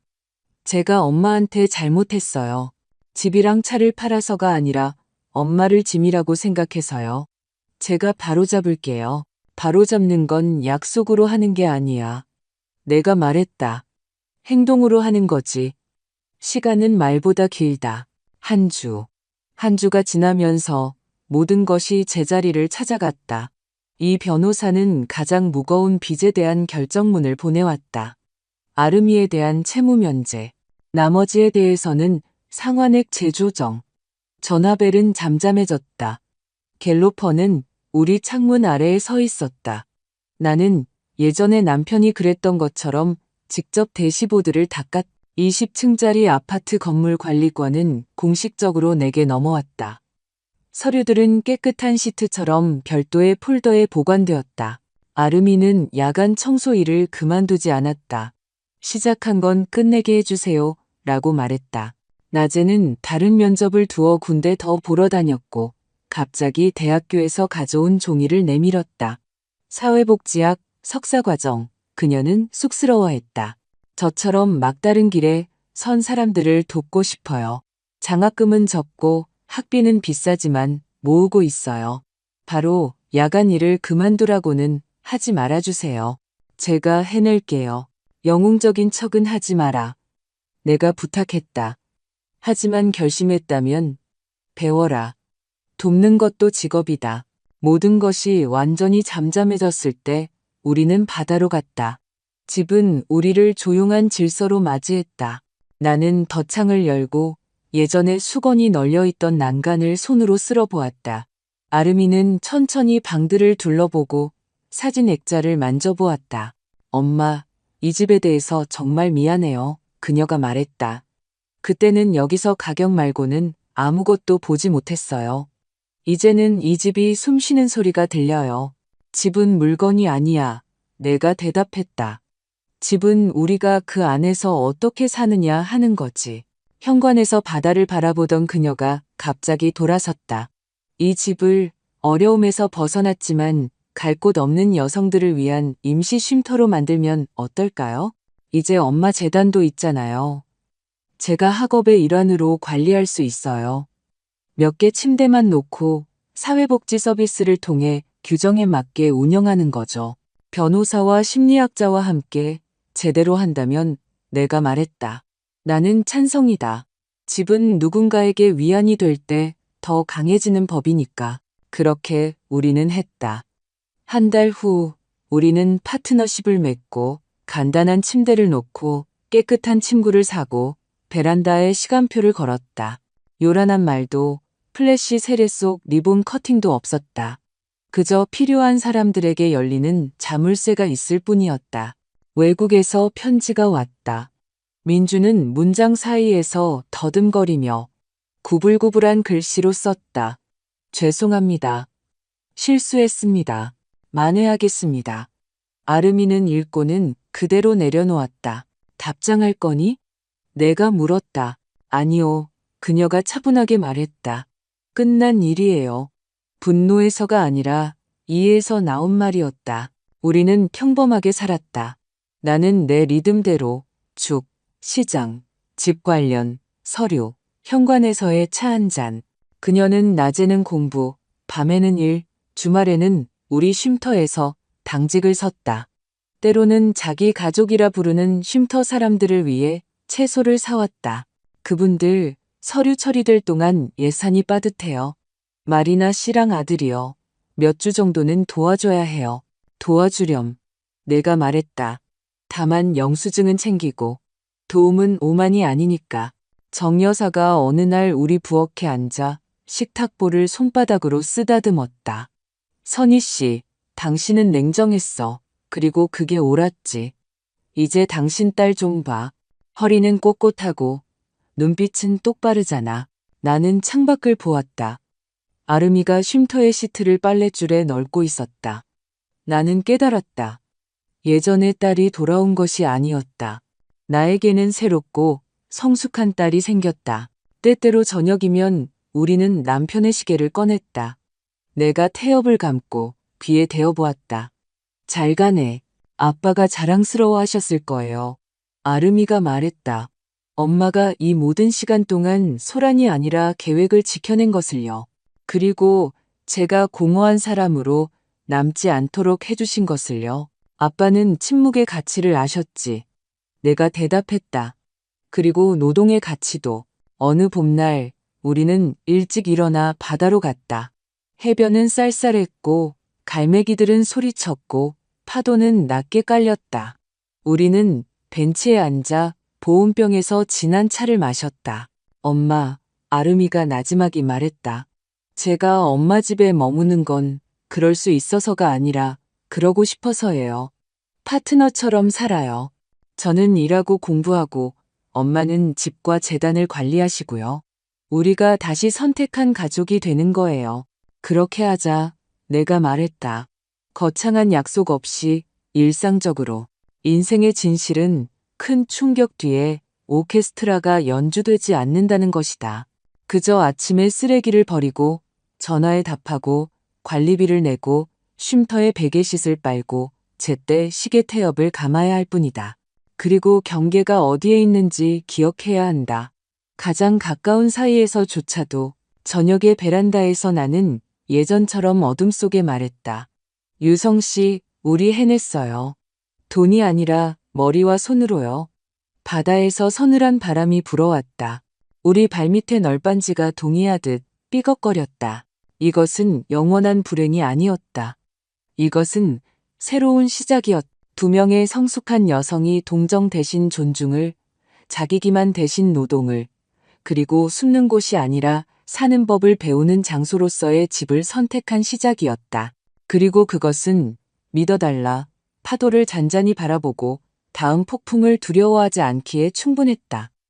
A: 제가 엄마한테 잘못했어요. 집이랑 차를 팔아서가 아니라 엄마를 짐이라고 생각해서요. 제가 바로잡을게요. 바로잡는 건 약속으로 하는 게 아니야. 내가 말했다. 행동으로 하는 거지. 시간은 말보다 길다. 한 주. 한 주가 지나면서 모든 것이 제자리를 찾아갔다. 이 변호사는 가장 무거운 빚에 대한 결정문을 보내왔다. 아름이에 대한 채무 면제. 나머지에 대해서는 상환액 재조정. 전화벨은 잠잠해졌다. 갤로퍼는 우리 창문 아래에 서 있었다. 나는 예전에 남편이 그랬던 것처럼 직접 대시보드를 닦았. 20층짜리 아파트 건물 관리권은 공식적으로 내게 넘어왔다. 서류들은 깨끗한 시트처럼 별도의 폴더에 보관되었다. 아름이는 야간 청소 일을 그만두지 않았다. 시작한 건 끝내게 해주세요 라고 말했다. 낮에는 다른 면접을 두어 군데 더 보러 다녔고 갑자기 대학교에서 가져온 종이를 내밀었다. 사회복지학 석사과정. 그녀는 쑥스러워했다. 저처럼 막다른 길에 선 사람들을 돕고 싶어요. 장학금은 적고 학비는 비싸지만 모으고 있어요. 바로 야간 일을 그만두라고는 하지 말아주세요. 제가 해낼게요. 영웅적인 척은 하지 마라. 내가 부탁했다. 하지만 결심했다면 배워라. 돕는 것도 직업이다. 모든 것이 완전히 잠잠해졌을 때 우리는 바다로 갔다. 집은 우리를 조용한 질서로 맞이했다. 나는 덧창을 열고 예전에 수건이 널려있던 난간을 손으로 쓸어보았다. 아름이는 천천히 방들을 둘러보고 사진 액자를 만져보았다. 엄마, 이 집에 대해서 정말 미안해요. 그녀가 말했다. 그때는 여기서 가격 말고는 아무것도 보지 못했어요. 이제는 이 집이 숨쉬는 소리가 들려요. 집은 물건이 아니야. 내가 대답했다. 집은 우리가 그 안에서 어떻게 사느냐 하는 거지. 현관에서 바다를 바라보던 그녀가 갑자기 돌아섰다. 이 집을 어려움에서 벗어났지만 갈 곳 없는 여성들을 위한 임시 쉼터로 만들면 어떨까요? 이제 엄마 재단도 있잖아요. 제가 학업의 일환으로 관리할 수 있어요. 몇 개 침대만 놓고 사회복지 서비스를 통해 규정에 맞게 운영하는 거죠. 변호사와 심리학자와 함께 제대로 한다면 내가 말했다. 나는 찬성이다. 집은 누군가에게 위안이 될 때 더 강해지는 법이니까. 그렇게 우리는 했다. 한 달 후 우리는 파트너십을 맺고 간단한 침대를 놓고 깨끗한 침구를 사고 베란다에 시간표를 걸었다. 요란한 말도 플래시 세례 속 리본 커팅도 없었다. 그저 필요한 사람들에게 열리는 자물쇠가 있을 뿐이었다. 외국에서 편지가 왔다. 민주는 문장 사이에서 더듬거리며 구불구불한 글씨로 썼다. 죄송합니다. 실수했습니다. 만회하겠습니다. 아름이는 읽고는 그대로 내려놓았다. 답장할 거니? 내가 물었다. 아니요. 그녀가 차분하게 말했다. 끝난 일이에요. 분노에서가 아니라 이에서 나온 말이었다. 우리는 평범하게 살았다. 나는 내 리듬대로 죽, 시장, 집 관련, 서류, 현관에서의 차 한 잔. 그녀는 낮에는 공부, 밤에는 일, 주말에는 우리 쉼터에서 당직을 섰다. 때로는 자기 가족이라 부르는 쉼터 사람들을 위해 채소를 사왔다. 그분들 서류 처리될 동안 예산이 빠듯해요. 말이나 씨랑 아들이요. 몇 주 정도는 도와줘야 해요. 도와주렴. 내가 말했다. 다만 영수증은 챙기고 도움은 오만이 아니니까. 정 여사가 어느 날 우리 부엌에 앉아 식탁볼을 손바닥으로 쓰다듬었다. 선희 씨, 당신은 냉정했어. 그리고 그게 옳았지. 이제 당신 딸 좀 봐. 허리는 꼿꼿하고 눈빛은 똑바르잖아. 나는 창밖을 보았다. 아름이가 쉼터의 시트를 빨랫줄에 널고 있었다. 나는 깨달았다. 예전의 딸이 돌아온 것이 아니었다. 나에게는 새롭고 성숙한 딸이 생겼다. 때때로 저녁이면 우리는 남편의 시계를 꺼냈다. 내가 태엽을 감고 귀에 대어보았다. 잘 가네. 아빠가 자랑스러워 하셨을 거예요. 아름이가 말했다. 엄마가 이 모든 시간 동안 소란이 아니라 계획을 지켜낸 것을요. 그리고 제가 공허한 사람으로 남지 않도록 해주신 것을요. 아빠는 침묵의 가치를 아셨지. 내가 대답했다. 그리고 노동의 가치도. 어느 봄날 우리는 일찍 일어나 바다로 갔다. 해변은 쌀쌀했고 갈매기들은 소리쳤고 파도는 낮게 깔렸다. 우리는 벤치에 앉아 보온병에서 진한 차를 마셨다. 엄마, 아름이가 나지막이 말했다. 제가 엄마 집에 머무는 건 그럴 수 있어서가 아니라 그러고 싶어서예요. 파트너처럼 살아요. 저는 일하고 공부하고 엄마는 집과 재단을 관리하시고요. 우리가 다시 선택한 가족이 되는 거예요. 그렇게 하자. 내가 말했다. 거창한 약속 없이 일상적으로. 인생의 진실은 큰 충격 뒤에 오케스트라가 연주되지 않는다는 것이다. 그저 아침에 쓰레기를 버리고 전화에 답하고 관리비를 내고 쉼터에 베개싯을 빨고 제때 시계 태엽을 감아야 할 뿐이다. 그리고 경계가 어디에 있는지 기억해야 한다. 가장 가까운 사이에서조차도 저녁에 베란다에서 나는 예전처럼 어둠 속에 말했다. 유성 씨, 우리 해냈어요. 돈이 아니라 머리와 손으로요. 바다에서 서늘한 바람이 불어왔다. 우리 발밑에 널빤지가 동의하듯 삐걱거렸다. 이것은 영원한 불행이 아니었다. 이것은 새로운 시작이었다. 두 명의 성숙한 여성이 동정 대신 존중을, 자기 기만 대신 노동을, 그리고 숨는 곳이 아니라 사는 법을 배우는 장소로서의 집을 선택한 시작이었다. 그리고 그것은 믿어달라, 파도를 잔잔히 바라보고 다음 폭풍을 두려워하지 않기에 충분했다.